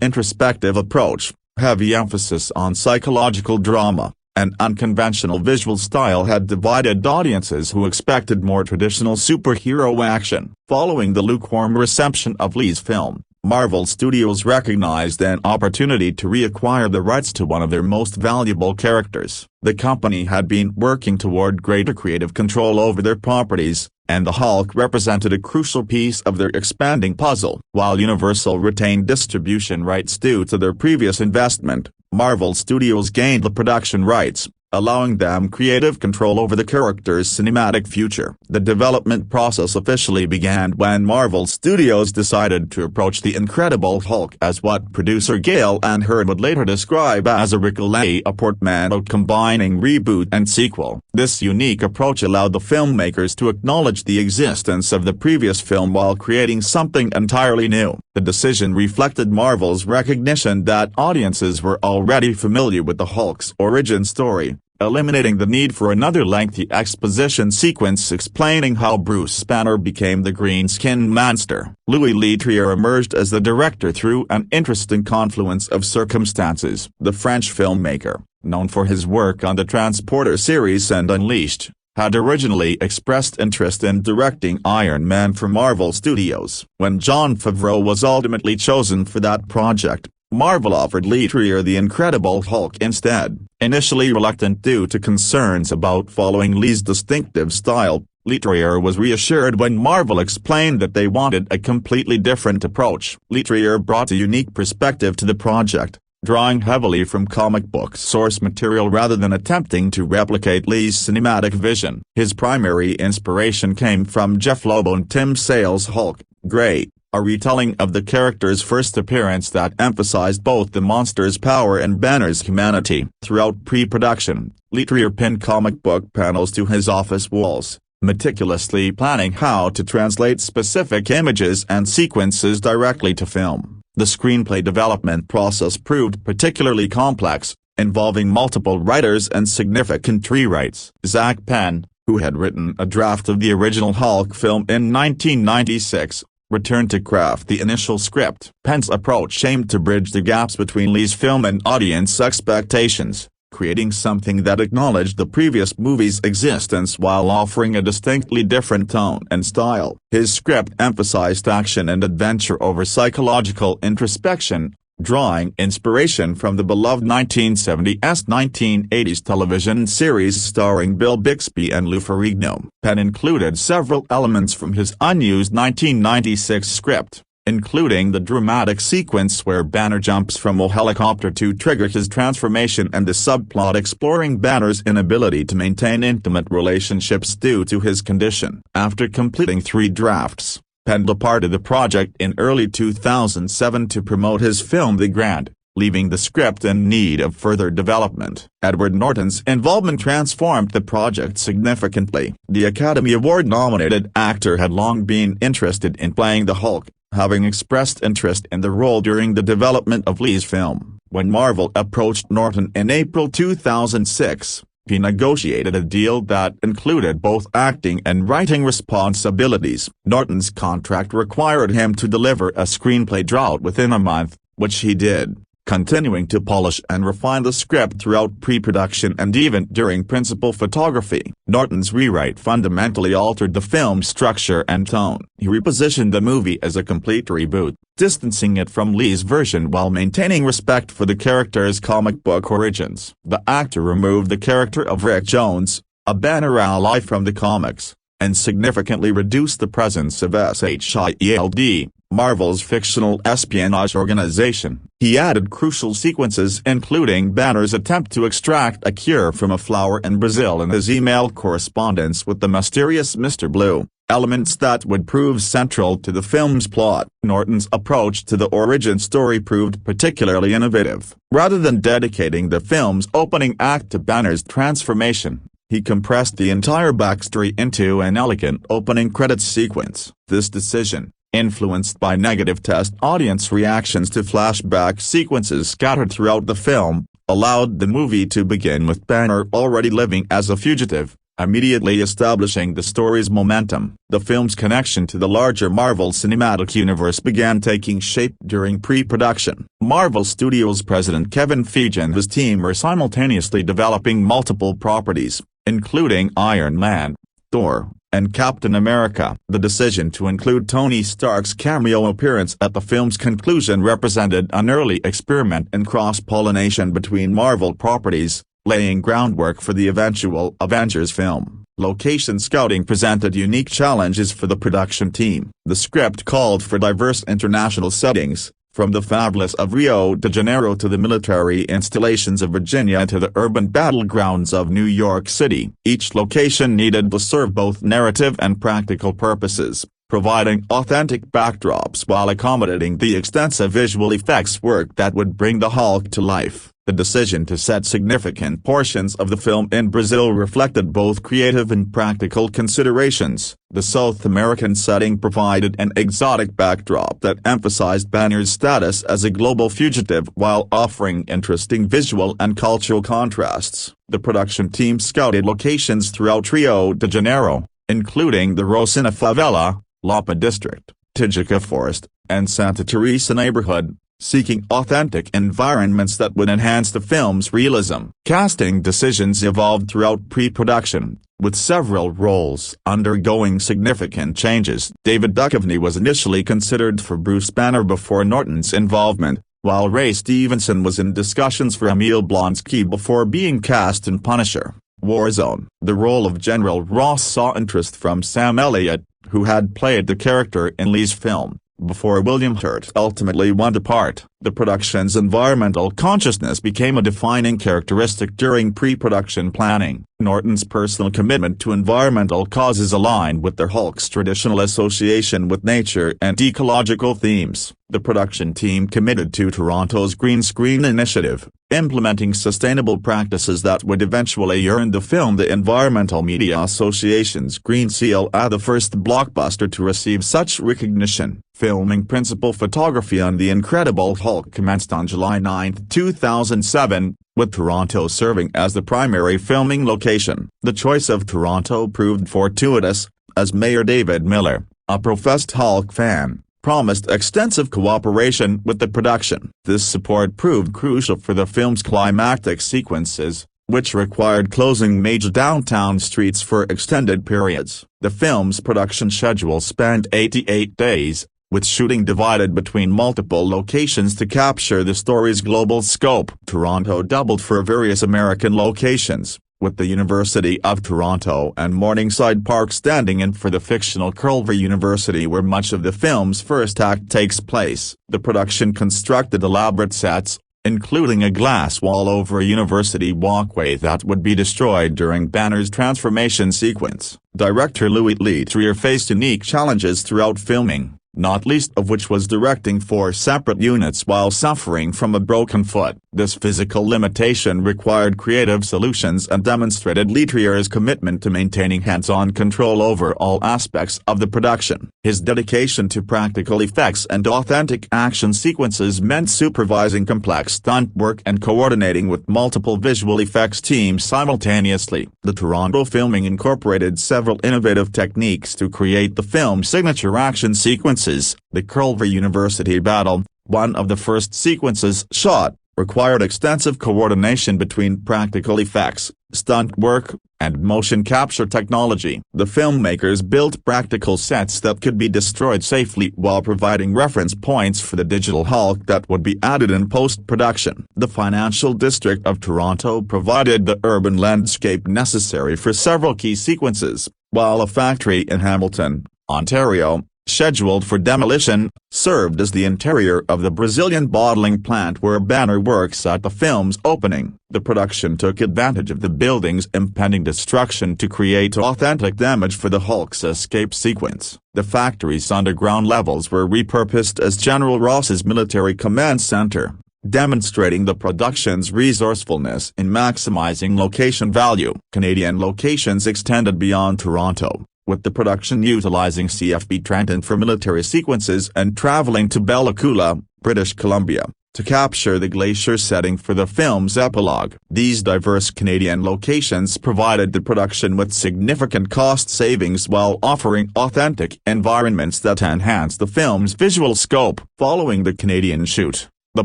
introspective approach, heavy emphasis on psychological drama, An unconventional visual style had divided audiences who expected more traditional superhero action. Following the lukewarm reception of Lee's film, Marvel Studios recognized an opportunity to reacquire the rights to one of their most valuable characters. The company had been working toward greater creative control over their properties, and the Hulk represented a crucial piece of their expanding puzzle. While Universal retained distribution rights due to their previous investment, Marvel Studios gained the production rights, allowing them creative control over the character's cinematic future. The development process officially began when Marvel Studios decided to approach The Incredible Hulk as what producer Gail Ann Hurd would later describe as a portmanteau combining reboot and sequel. This unique approach allowed the filmmakers to acknowledge the existence of the previous film while creating something entirely new. The decision reflected Marvel's recognition that audiences were already familiar with the Hulk's origin story, eliminating the need for another lengthy exposition sequence explaining how Bruce Banner became the green-skinned monster. Louis Leterrier emerged as the director through an interesting confluence of circumstances. The French filmmaker, known for his work on the Transporter series and Unleashed, had originally expressed interest in directing Iron Man for Marvel Studios. When Jon Favreau was ultimately chosen for that project, Marvel offered Leterrier The Incredible Hulk instead. Initially reluctant due to concerns about following Lee's distinctive style, Leterrier was reassured when Marvel explained that they wanted a completely different approach. Leterrier brought a unique perspective to the project, drawing heavily from comic book source material rather than attempting to replicate Lee's cinematic vision. His primary inspiration came from Jeff Loeb and Tim Sale's Hulk, Grey, a retelling of the character's first appearance that emphasized both the monster's power and Banner's humanity. Throughout pre-production, Leterrier pinned comic book panels to his office walls, meticulously planning how to translate specific images and sequences directly to film. The screenplay development process proved particularly complex, involving multiple writers and significant rewrites. Zach Penn, who had written a draft of the original Hulk film in 1996, returned to craft the initial script. Penn's approach aimed to bridge the gaps between Lee's film and audience expectations, creating something that acknowledged the previous movie's existence while offering a distinctly different tone and style. His script emphasized action and adventure over psychological introspection, drawing inspiration from the beloved 1970s-1980s television series starring Bill Bixby and Lou Ferrigno. Penn included several elements from his unused 1996 script, including the dramatic sequence where Banner jumps from a helicopter to trigger his transformation and the subplot exploring Banner's inability to maintain intimate relationships due to his condition. After completing 3 drafts, Penn departed the project in early 2007 to promote his film The Grand, leaving the script in need of further development. Edward Norton's involvement transformed the project significantly. The Academy Award-nominated actor had long been interested in playing the Hulk, having expressed interest in the role during the development of Lee's film. When Marvel approached Norton in April 2006, he negotiated a deal that included both acting and writing responsibilities. Norton's contract required him to deliver a screenplay draft within a month, which he did, continuing to polish and refine the script throughout pre-production and even during principal photography. Norton's rewrite fundamentally altered the film's structure and tone. He repositioned the movie as a complete reboot, distancing it from Lee's version while maintaining respect for the character's comic book origins. The actor removed the character of Rick Jones, a Banner ally from the comics, and significantly reduced the presence of SHIELD, Marvel's fictional espionage organization. He added crucial sequences including Banner's attempt to extract a cure from a flower in Brazil and his email correspondence with the mysterious Mr. Blue, elements that would prove central to the film's plot. Norton's approach to the origin story proved particularly innovative. Rather than dedicating the film's opening act to Banner's transformation, he compressed the entire backstory into an elegant opening credits sequence. This decision, influenced by negative test audience reactions to flashback sequences scattered throughout the film, allowed the movie to begin with Banner already living as a fugitive, immediately establishing the story's momentum. The film's connection to the larger Marvel Cinematic Universe began taking shape during pre-production. Marvel Studios president Kevin Feige and his team were simultaneously developing multiple properties, including Iron Man, Thor, and Captain America. The decision to include Tony Stark's cameo appearance at the film's conclusion represented an early experiment in cross-pollination between Marvel properties, laying groundwork for the eventual Avengers film. Location scouting presented unique challenges for the production team. The script called for diverse international settings, from the fabulous of Rio de Janeiro to the military installations of Virginia to the urban battlegrounds of New York City. Each location needed to serve both narrative and practical purposes, providing authentic backdrops while accommodating the extensive visual effects work that would bring the Hulk to life. The decision to set significant portions of the film in Brazil reflected both creative and practical considerations. The South American setting provided an exotic backdrop that emphasized Banner's status as a global fugitive while offering interesting visual and cultural contrasts. The production team scouted locations throughout Rio de Janeiro, including the Rosina Favela, Lapa District, Tijuca Forest, and Santa Teresa neighborhood, seeking authentic environments that would enhance the film's realism. Casting decisions evolved throughout pre-production, with several roles undergoing significant changes. David Duchovny was initially considered for Bruce Banner before Norton's involvement, while Ray Stevenson was in discussions for Emil Blonsky before being cast in Punisher: Warzone. The role of General Ross saw interest from Sam Elliott, who had played the character in Lee's film, before William Hurt ultimately won the part. The production's environmental consciousness became a defining characteristic during pre-production planning. Norton's personal commitment to environmental causes aligned with the Hulk's traditional association with nature and ecological themes. The production team committed to Toronto's Green Screen Initiative, implementing sustainable practices that would eventually earn the film the Environmental Media Association's Green Seal as the first blockbuster to receive such recognition. Filming principal photography on The Incredible Hulk commenced on July 9, 2007, with Toronto serving as the primary filming location. The choice of Toronto proved fortuitous, as Mayor David Miller, a professed Hulk fan, promised extensive cooperation with the production. This support proved crucial for the film's climactic sequences, which required closing major downtown streets for extended periods. The film's production schedule spanned 88 days, with shooting divided between multiple locations to capture the story's global scope. Toronto doubled for various American locations, with the University of Toronto and Morningside Park standing in for the fictional Culver University where much of the film's first act takes place. The production constructed elaborate sets, including a glass wall over a university walkway that would be destroyed during Banner's transformation sequence. Director Louis Trier faced unique challenges throughout filming, not least of which was directing 4 separate units while suffering from a broken foot. This physical limitation required creative solutions and demonstrated Trier's commitment to maintaining hands-on control over all aspects of the production. His dedication to practical effects and authentic action sequences meant supervising complex stunt work and coordinating with multiple visual effects teams simultaneously. The Toronto filming incorporated several innovative techniques to create the film's signature action sequences. The Culver University battle, one of the first sequences shot, required extensive coordination between practical effects, stunt work, and motion capture technology. The filmmakers built practical sets that could be destroyed safely while providing reference points for the digital Hulk that would be added in post-production. The financial district of Toronto provided the urban landscape necessary for several key sequences, while a factory in Hamilton, Ontario, scheduled for demolition, served as the interior of the Brazilian bottling plant where Banner works at the film's opening. The production took advantage of the building's impending destruction to create authentic damage for the Hulk's escape sequence. The factory's underground levels were repurposed as General Ross's military command center, demonstrating the production's resourcefulness in maximizing location value. Canadian locations extended beyond Toronto, with the production utilizing CFB Trenton for military sequences and traveling to Bella Coola, British Columbia, to capture the glacier setting for the film's epilogue. These diverse Canadian locations provided the production with significant cost savings while offering authentic environments that enhanced the film's visual scope. Following the Canadian shoot, the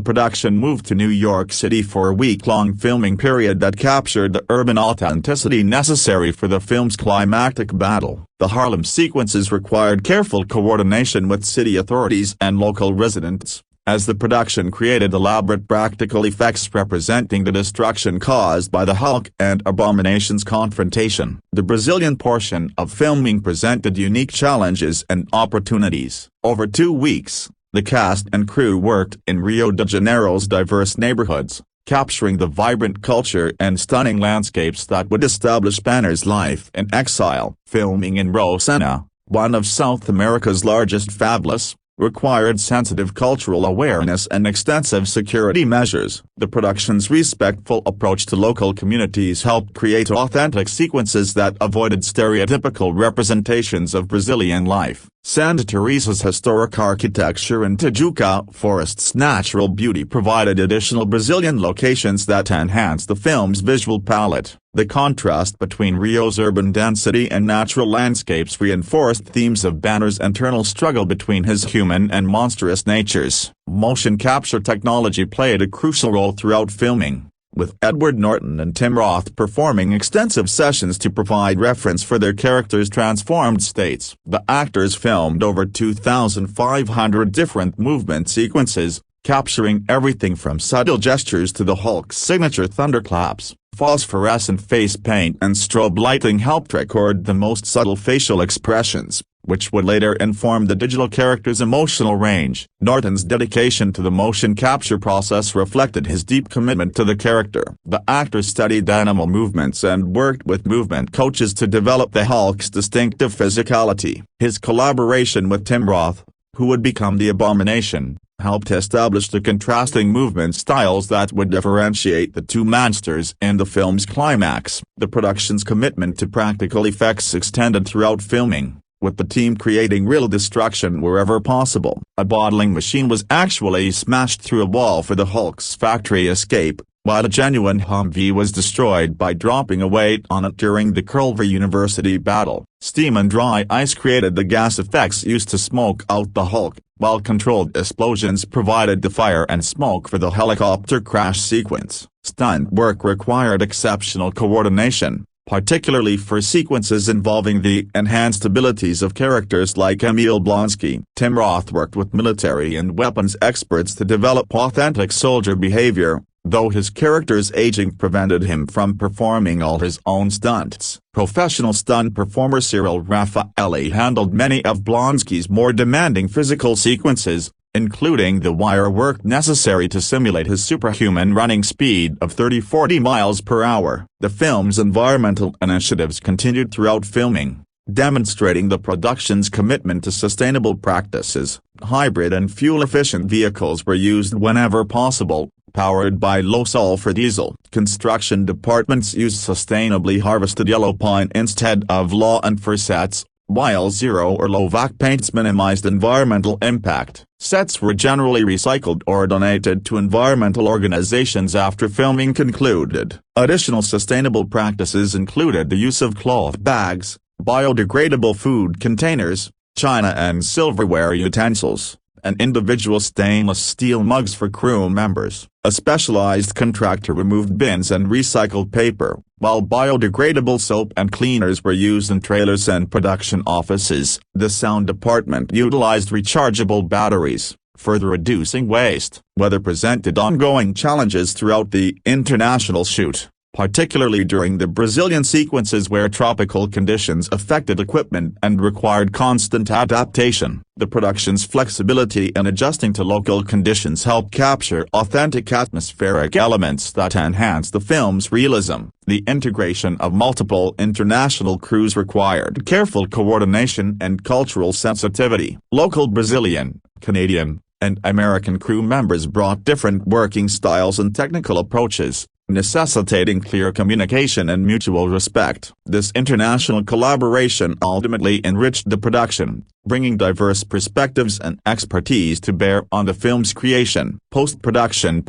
production moved to New York City for a week-long filming period that captured the urban authenticity necessary for the film's climactic battle. The Harlem sequences required careful coordination with city authorities and local residents, as the production created elaborate practical effects representing the destruction caused by the Hulk and Abomination's confrontation. The Brazilian portion of filming presented unique challenges and opportunities. Over 2 weeks, the cast and crew worked in Rio de Janeiro's diverse neighborhoods, capturing the vibrant culture and stunning landscapes that would establish Banner's life in exile. Filming in Rocinha, one of South America's largest favelas, required sensitive cultural awareness and extensive security measures. The production's respectful approach to local communities helped create authentic sequences that avoided stereotypical representations of Brazilian life. Santa Teresa's historic architecture and Tijuca Forest's natural beauty provided additional Brazilian locations that enhanced the film's visual palette. The contrast between Rio's urban density and natural landscapes reinforced themes of Banner's internal struggle between his human and monstrous natures. Motion capture technology played a crucial role throughout filming, with Edward Norton and Tim Roth performing extensive sessions to provide reference for their characters' transformed states. The actors filmed over 2,500 different movement sequences, capturing everything from subtle gestures to the Hulk's signature thunderclaps. Phosphorescent face paint and strobe lighting helped record the most subtle facial expressions, which would later inform the digital character's emotional range. Norton's dedication to the motion capture process reflected his deep commitment to the character. The actor studied animal movements and worked with movement coaches to develop the Hulk's distinctive physicality. His collaboration with Tim Roth, who would become the Abomination, helped establish the contrasting movement styles that would differentiate the two monsters in the film's climax. The production's commitment to practical effects extended throughout filming, with the team creating real destruction wherever possible. A bottling machine was actually smashed through a wall for the Hulk's factory escape, while a genuine Humvee was destroyed by dropping a weight on it during the Culver University battle. Steam and dry ice created the gas effects used to smoke out the Hulk, while controlled explosions provided the fire and smoke for the helicopter crash sequence. Stunt work required exceptional coordination, particularly for sequences involving the enhanced abilities of characters like Emil Blonsky. Tim Roth worked with military and weapons experts to develop authentic soldier behavior, though his character's aging prevented him from performing all his own stunts. Professional stunt performer Cyril Raffaelli handled many of Blonsky's more demanding physical sequences, including the wire work necessary to simulate his superhuman running speed of 30–40 miles per hour. The film's environmental initiatives continued throughout filming, demonstrating the production's commitment to sustainable practices. Hybrid and fuel-efficient vehicles were used whenever possible, powered by low-sulfur diesel. Construction departments used sustainably harvested yellow pine instead of lawn fir sets, while zero or low-vac paints minimized environmental impact. Sets were generally recycled or donated to environmental organizations after filming concluded. Additional sustainable practices included the use of cloth bags, biodegradable food containers, china and silverware utensils, and individual stainless steel mugs for crew members. A specialized contractor removed bins and recycled paper, while biodegradable soap and cleaners were used in trailers and production offices. The sound department utilized rechargeable batteries, further reducing waste. Weather presented ongoing challenges throughout the international shoot, particularly during the Brazilian sequences where tropical conditions affected equipment and required constant adaptation. The production's flexibility in adjusting to local conditions helped capture authentic atmospheric elements that enhanced the film's realism. The integration of multiple international crews required careful coordination and cultural sensitivity. Local Brazilian, Canadian, and American crew members brought different working styles and technical approaches, necessitating clear communication and mutual respect. This international collaboration ultimately enriched the production, bringing diverse perspectives and expertise to bear on the film's creation. Post-production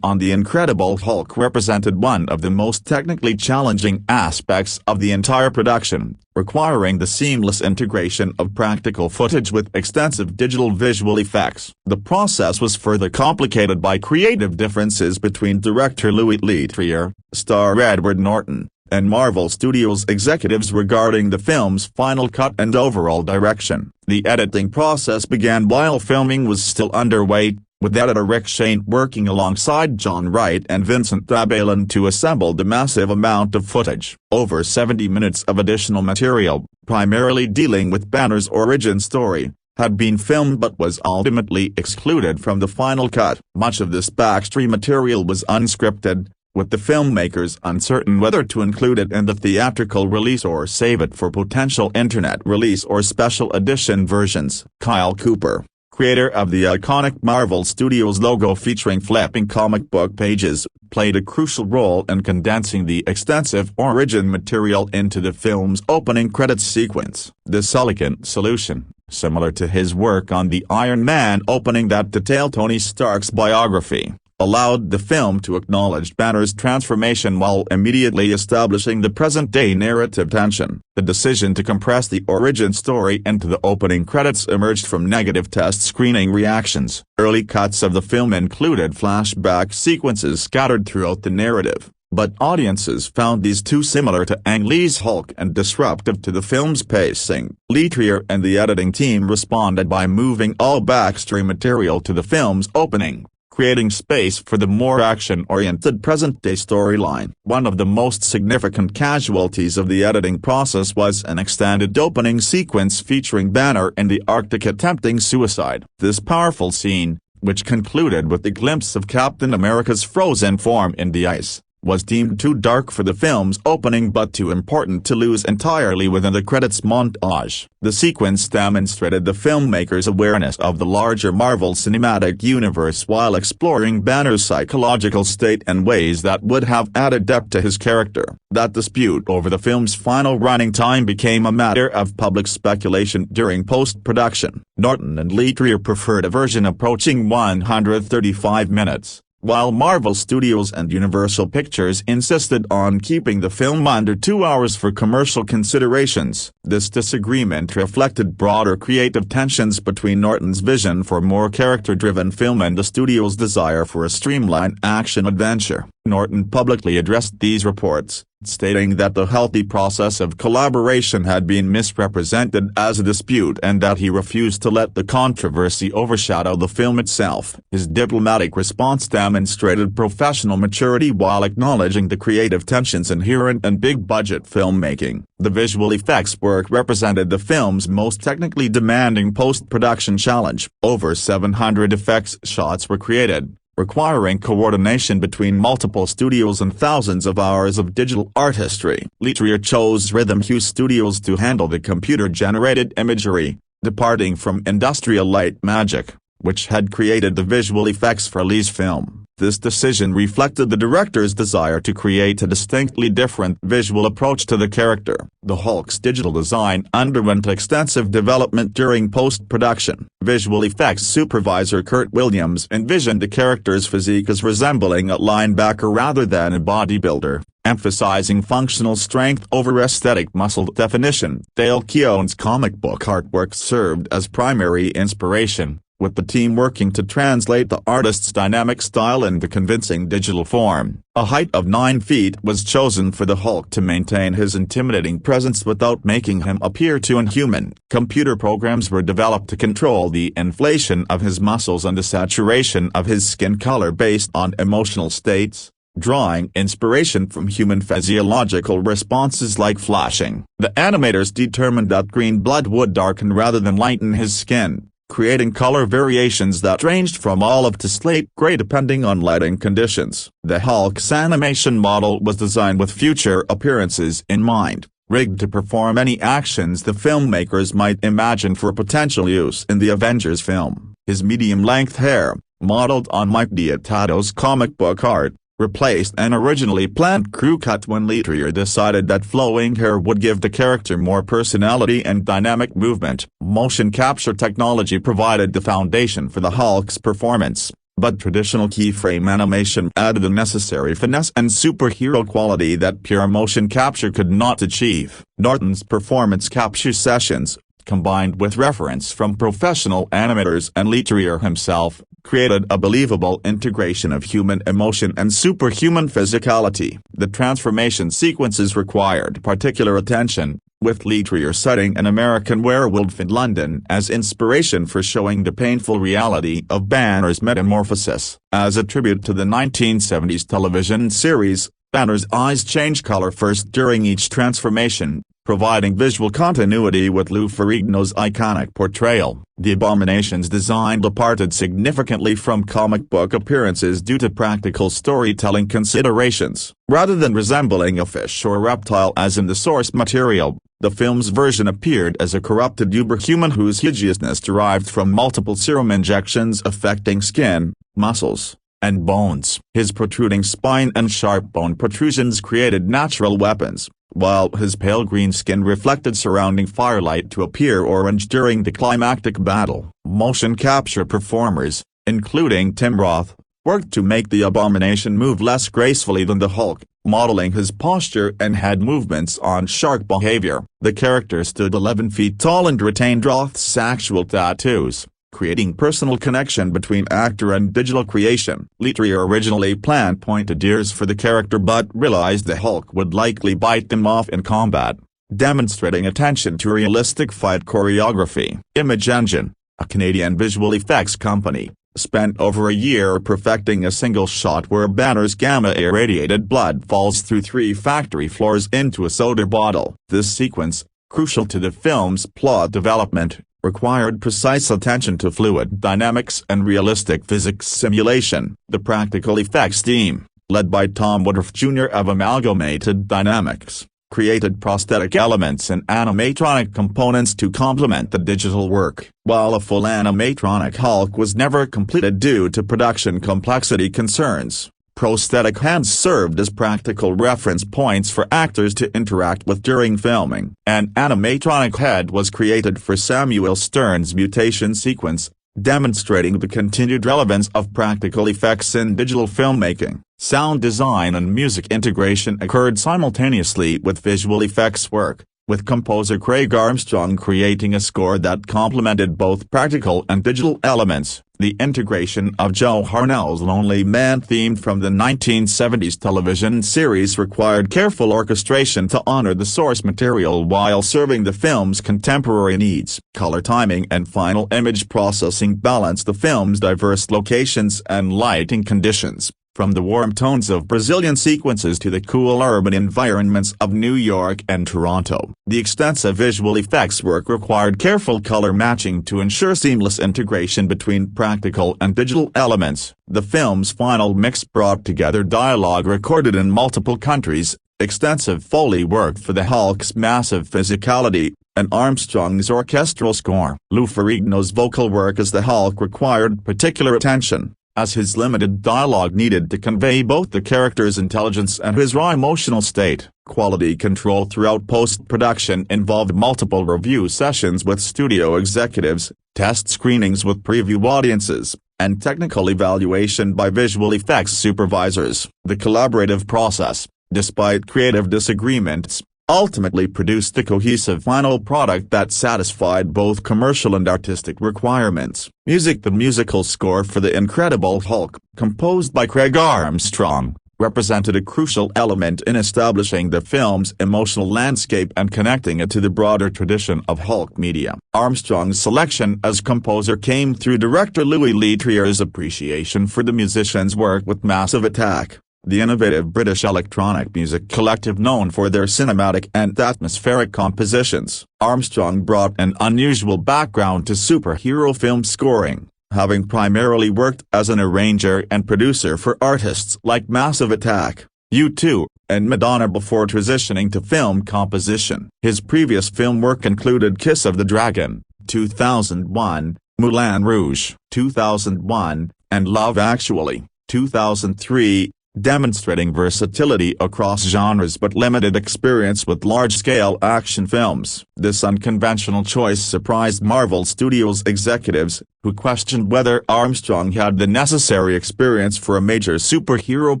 on The Incredible Hulk represented one of the most technically challenging aspects of the entire production, requiring the seamless integration of practical footage with extensive digital visual effects. The process was further complicated by creative differences between director Liv Tyler, star Edward Norton, and Marvel Studios executives regarding the film's final cut and overall direction. The editing process began while filming was still underway, with editor Rick Shane working alongside John Wright and Vincent D'Abelin to assemble the massive amount of footage. Over 70 minutes of additional material, primarily dealing with Banner's origin story, had been filmed but was ultimately excluded from the final cut. Much of this backstory material was unscripted, with the filmmakers uncertain whether to include it in the theatrical release or save it for potential internet release or special edition versions. Kyle Cooper, creator of the iconic Marvel Studios logo featuring flipping comic book pages, played a crucial role in condensing the extensive origin material into the film's opening credits sequence. This elegant solution, similar to his work on the Iron Man opening that detailed Tony Stark's biography, allowed the film to acknowledge Banner's transformation while immediately establishing the present-day narrative tension. The decision to compress the origin story into the opening credits emerged from negative test screening reactions. Early cuts of the film included flashback sequences scattered throughout the narrative, but audiences found these too similar to Ang Lee's Hulk and disruptive to the film's pacing. Liv Tyler and the editing team responded by moving all backstory material to the film's opening, creating space for the more action-oriented present-day storyline. One of the most significant casualties of the editing process was an extended opening sequence featuring Banner in the Arctic attempting suicide. This powerful scene, which concluded with a glimpse of Captain America's frozen form in the ice, was deemed too dark for the film's opening but too important to lose entirely within the credits montage. The sequence demonstrated the filmmakers' awareness of the larger Marvel Cinematic Universe while exploring Banner's psychological state in ways that would have added depth to his character. That dispute over the film's final running time became a matter of public speculation during post-production. Norton and Liv Tyler preferred a version approaching 135 minutes, while Marvel Studios and Universal Pictures insisted on keeping the film under 2 hours for commercial considerations. This disagreement reflected broader creative tensions between Norton's vision for more character-driven film and the studio's desire for a streamlined action-adventure. Norton publicly addressed these reports, stating that the healthy process of collaboration had been misrepresented as a dispute and that he refused to let the controversy overshadow the film itself. His diplomatic response demonstrated professional maturity while acknowledging the creative tensions inherent in big-budget filmmaking. The visual effects work represented the film's most technically demanding post-production challenge. Over 700 effects shots were created, requiring coordination between multiple studios and thousands of hours of digital artistry. Liv Tyler chose Rhythm Hue Studios to handle the computer-generated imagery, departing from Industrial Light Magic, which had created the visual effects for Lee's film. This decision reflected the director's desire to create a distinctly different visual approach to the character. The Hulk's digital design underwent extensive development during post-production. Visual effects supervisor Kurt Williams envisioned the character's physique as resembling a linebacker rather than a bodybuilder, emphasizing functional strength over aesthetic muscle definition. Dale Keown's comic book artwork served as primary inspiration, with the team working to translate the artist's dynamic style into convincing digital form. A height of 9 feet was chosen for the Hulk to maintain his intimidating presence without making him appear too inhuman. Computer programs were developed to control the inflation of his muscles and the saturation of his skin color based on emotional states, drawing inspiration from human physiological responses like flashing. The animators determined that green blood would darken rather than lighten his skin, creating color variations that ranged from olive to slate gray depending on lighting conditions. The Hulk's animation model was designed with future appearances in mind, rigged to perform any actions the filmmakers might imagine for potential use in the Avengers film. His medium-length hair, modeled on Mike Deodato's comic book art, replaced an originally planned crew cut when Liv decided that flowing hair would give the character more personality and dynamic movement. Motion capture technology provided the foundation for the Hulk's performance, but traditional keyframe animation added the necessary finesse and superhero quality that pure motion capture could not achieve. Norton's performance capture sessions, combined with reference from professional animators and Liv himself, created a believable integration of human emotion and superhuman physicality. The transformation sequences required particular attention, with Liv citing an American werewolf in London as inspiration for showing the painful reality of Banner's metamorphosis. As a tribute to the 1970s television series, Banner's eyes change color first during each transformation, providing visual continuity with Lou Ferrigno's iconic portrayal. The Abomination's design departed significantly from comic book appearances due to practical storytelling considerations. Rather than resembling a fish or reptile as in the source material, the film's version appeared as a corrupted uberhuman whose hideousness derived from multiple serum injections affecting skin, muscles, and bones. His protruding spine and sharp bone protrusions created natural weapons, while his pale green skin reflected surrounding firelight to appear orange during the climactic battle. Motion capture performers, including Tim Roth, worked to make the Abomination move less gracefully than the Hulk, modeling his posture and head movements on shark behavior. The character stood 11 feet tall and retained Roth's actual tattoos, creating personal connection between actor and digital creation. Liv originally planned pointed ears for the character but realized the Hulk would likely bite them off in combat, demonstrating attention to realistic fight choreography. Image Engine, a Canadian visual effects company, spent over a year perfecting a single shot where Banner's gamma-irradiated blood falls through 3 factory floors into a soda bottle. This sequence, crucial to the film's plot development, required precise attention to fluid dynamics and realistic physics simulation. The practical effects team, led by Tom Woodruff Jr. of Amalgamated Dynamics, created prosthetic elements and animatronic components to complement the digital work. While a full animatronic Hulk was never completed due to production complexity concerns, prosthetic hands served as practical reference points for actors to interact with during filming. An animatronic head was created for Samuel Stern's mutation sequence, demonstrating the continued relevance of practical effects in digital filmmaking. Sound design and music integration occurred simultaneously with visual effects work, with composer Craig Armstrong creating a score that complemented both practical and digital elements. The integration of Joe Harnell's Lonely Man theme from the 1970s television series required careful orchestration to honor the source material while serving the film's contemporary needs. Color timing and final image processing balanced the film's diverse locations and lighting conditions, from the warm tones of Brazilian sequences to the cool urban environments of New York and Toronto. The extensive visual effects work required careful color matching to ensure seamless integration between practical and digital elements. The film's final mix brought together dialogue recorded in multiple countries, extensive Foley work for the Hulk's massive physicality, and Armstrong's orchestral score. Lou Ferrigno's vocal work as the Hulk required particular attention, as his limited dialogue needed to convey both the character's intelligence and his raw emotional state. Quality control throughout post-production involved multiple review sessions with studio executives, test screenings with preview audiences, and technical evaluation by visual effects supervisors. The collaborative process, despite creative disagreements, ultimately produced a cohesive final product that satisfied both commercial and artistic requirements. Music. The musical score for The Incredible Hulk, composed by Craig Armstrong, represented a crucial element in establishing the film's emotional landscape and connecting it to the broader tradition of Hulk media. Armstrong's selection as composer came through director Louis Leterrier's appreciation for the musician's work with Massive Attack, the innovative British electronic music collective known for their cinematic and atmospheric compositions. Armstrong brought an unusual background to superhero film scoring, having primarily worked as an arranger and producer for artists like Massive Attack, U2, and Madonna before transitioning to film composition. His previous film work included Kiss of the Dragon, 2001, Moulin Rouge, 2001, and Love Actually, 2003, demonstrating versatility across genres but limited experience with large-scale action films. This unconventional choice surprised Marvel Studios executives, who questioned whether Armstrong had the necessary experience for a major superhero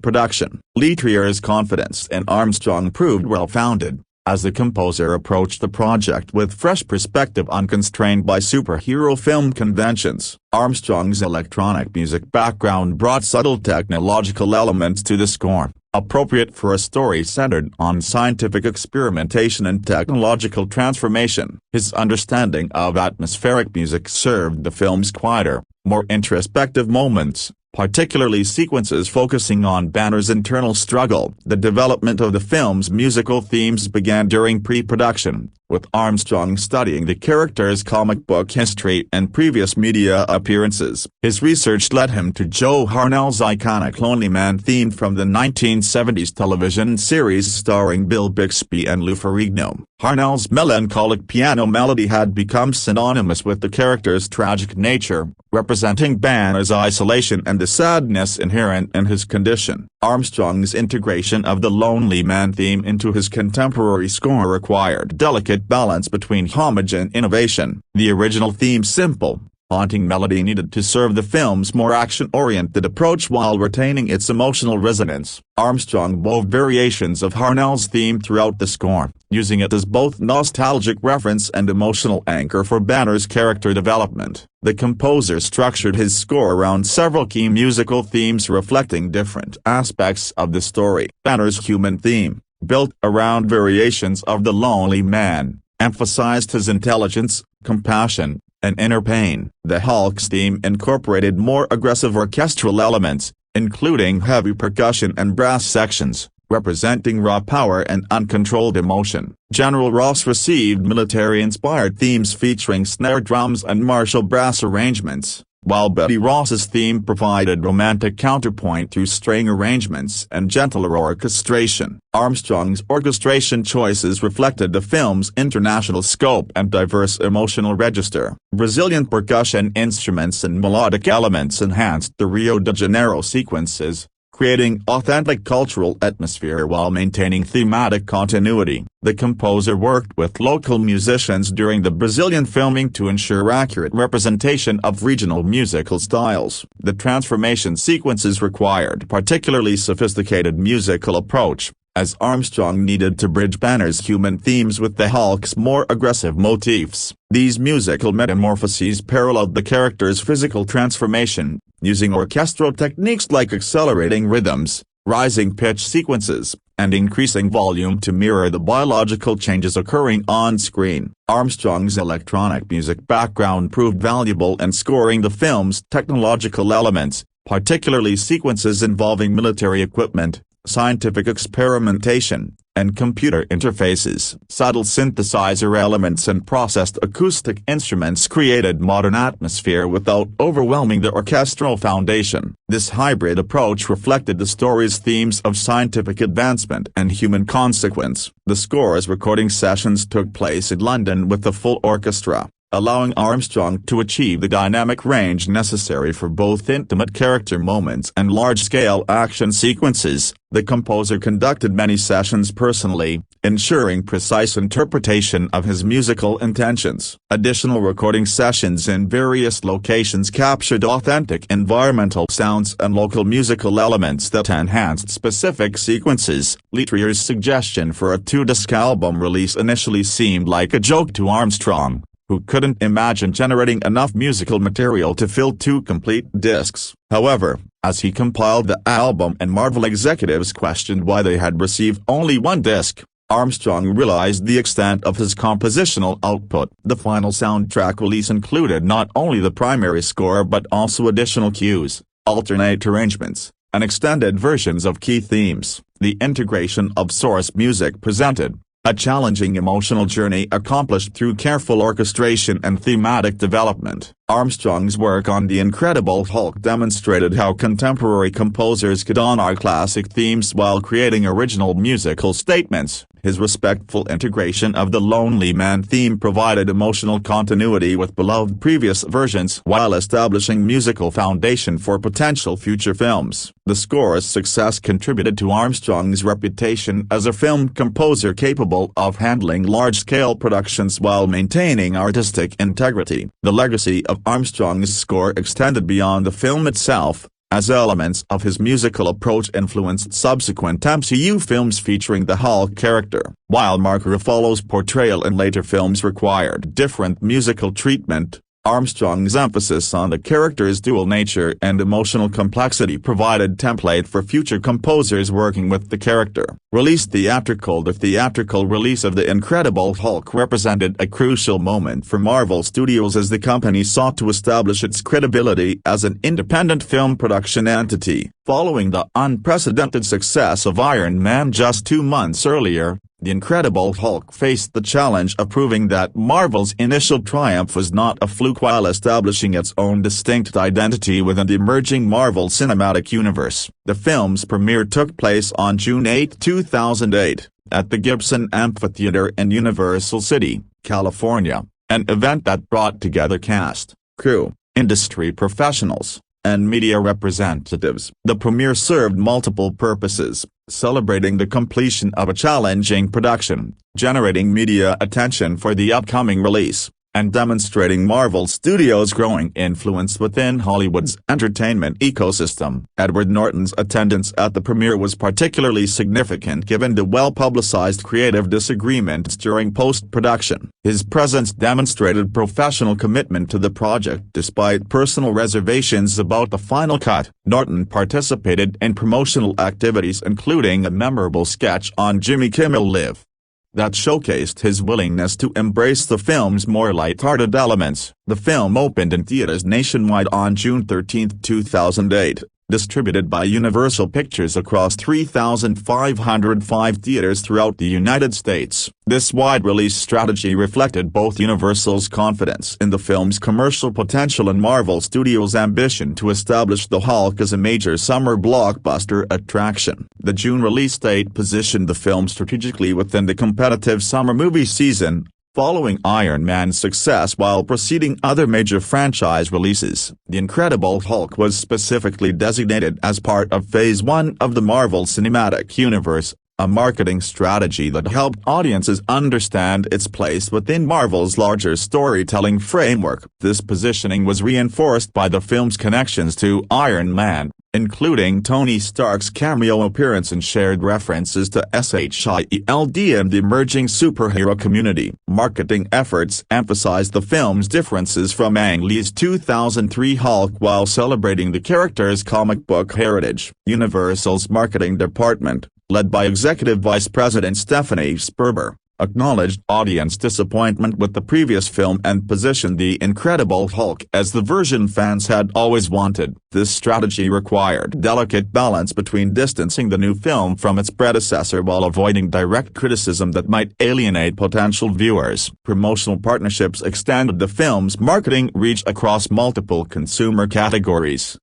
production. Liv Tyler's confidence in Armstrong proved well-founded, as the composer approached the project with fresh perspective unconstrained by superhero film conventions. Armstrong's electronic music background brought subtle technological elements to the score, appropriate for a story centered on scientific experimentation and technological transformation. His understanding of atmospheric music served the film's quieter, more introspective moments, particularly sequences focusing on Banner's internal struggle. The development of the film's musical themes began during pre-production, with Armstrong studying the character's comic book history and previous media appearances. His research led him to Joe Harnell's iconic Lonely Man theme from the 1970s television series starring Bill Bixby and Lou Ferrigno. Harnell's melancholic piano melody had become synonymous with the character's tragic nature, representing Banner's isolation and the sadness inherent in his condition. Armstrong's integration of the Lonely Man theme into his contemporary score required delicate balance between homage and innovation. The original theme's simple, haunting melody needed to serve the film's more action-oriented approach while retaining its emotional resonance. Armstrong wove variations of Harnell's theme throughout the score, using it as both nostalgic reference and emotional anchor for Banner's character development. The composer structured his score around several key musical themes reflecting different aspects of the story. Banner's human theme, built around variations of the Lonely Man, emphasized his intelligence, compassion, and inner pain. The Hulk's theme incorporated more aggressive orchestral elements, including heavy percussion and brass sections, representing raw power and uncontrolled emotion. General Ross received military-inspired themes featuring snare drums and martial brass arrangements, while Betty Ross's theme provided romantic counterpoint through string arrangements and gentler orchestration. Armstrong's orchestration choices reflected the film's international scope and diverse emotional register. Brazilian percussion instruments and melodic elements enhanced the Rio de Janeiro sequences, creating authentic cultural atmosphere while maintaining thematic continuity. The composer worked with local musicians during the Brazilian filming to ensure accurate representation of regional musical styles. The transformation sequences required particularly sophisticated musical approach, as Armstrong needed to bridge Banner's human themes with the Hulk's more aggressive motifs. These musical metamorphoses paralleled the character's physical transformation, using orchestral techniques like accelerating rhythms, rising pitch sequences, and increasing volume to mirror the biological changes occurring on screen. Armstrong's electronic music background proved valuable in scoring the film's technological elements, particularly sequences involving military equipment, scientific experimentation, and computer interfaces. Subtle synthesizer elements and processed acoustic instruments created modern atmosphere without overwhelming the orchestral foundation. This hybrid approach reflected the story's themes of scientific advancement and human consequence. The score's recording sessions took place in London with the full orchestra, allowing Armstrong to achieve the dynamic range necessary for both intimate character moments and large-scale action sequences. The composer conducted many sessions personally, ensuring precise interpretation of his musical intentions. Additional recording sessions in various locations captured authentic environmental sounds and local musical elements that enhanced specific sequences. Liv Tyler's suggestion for a 2-disc album release initially seemed like a joke to Armstrong, who couldn't imagine generating enough musical material to fill 2 complete discs. However, as he compiled the album and Marvel executives questioned why they had received only 1 disc, Armstrong realized the extent of his compositional output. The final soundtrack release included not only the primary score but also additional cues, alternate arrangements, and extended versions of key themes. The integration of source music presented a challenging emotional journey accomplished through careful orchestration and thematic development. Armstrong's work on The Incredible Hulk demonstrated how contemporary composers could honor classic themes while creating original musical statements. His respectful integration of the Lonely Man theme provided emotional continuity with beloved previous versions while establishing musical foundation for potential future films. The score's success contributed to Armstrong's reputation as a film composer capable of handling large-scale productions while maintaining artistic integrity. The legacy of Armstrong's score extended beyond the film itself, as elements of his musical approach influenced subsequent MCU films featuring the Hulk character. While Mark Ruffalo's portrayal in later films required different musical treatment, Armstrong's emphasis on the character's dual nature and emotional complexity provided template for future composers working with the character. Released theatrical. The theatrical release of The Incredible Hulk represented a crucial moment for Marvel Studios as the company sought to establish its credibility as an independent film production entity. Following the unprecedented success of Iron Man just 2 months earlier, The Incredible Hulk faced the challenge of proving that Marvel's initial triumph was not a fluke while establishing its own distinct identity within the emerging Marvel Cinematic Universe. The film's premiere took place on June 8, 2008, at the Gibson Amphitheater in Universal City, California, an event that brought together cast, crew, industry professionals, and media representatives. The premiere served multiple purposes, celebrating the completion of a challenging production, generating media attention for the upcoming release, and demonstrating Marvel Studios' growing influence within Hollywood's entertainment ecosystem. Edward Norton's attendance at the premiere was particularly significant given the well-publicized creative disagreements during post-production. His presence demonstrated professional commitment to the project despite personal reservations about the final cut. Norton participated in promotional activities including a memorable sketch on Jimmy Kimmel Live that showcased his willingness to embrace the film's more light-hearted elements. The film opened in theaters nationwide on June 13, 2008, distributed by Universal Pictures across 3,505 theaters throughout the United States. This wide release strategy reflected both Universal's confidence in the film's commercial potential and Marvel Studios' ambition to establish the Hulk as a major summer blockbuster attraction. The June release date positioned the film strategically within the competitive summer movie season, following Iron Man's success while preceding other major franchise releases. The Incredible Hulk was specifically designated as part of Phase 1 of the Marvel Cinematic Universe, a marketing strategy that helped audiences understand its place within Marvel's larger storytelling framework. This positioning was reinforced by the film's connections to Iron Man, including Tony Stark's cameo appearance and shared references to SHIELD and the emerging superhero community. Marketing efforts emphasized the film's differences from Ang Lee's 2003 Hulk while celebrating the character's comic book heritage. Universal's marketing department, led by Executive Vice President Stephanie Sperber, acknowledged audience disappointment with the previous film and positioned The Incredible Hulk as the version fans had always wanted. This strategy required delicate balance between distancing the new film from its predecessor while avoiding direct criticism that might alienate potential viewers. Promotional partnerships extended the film's marketing reach across multiple consumer categories.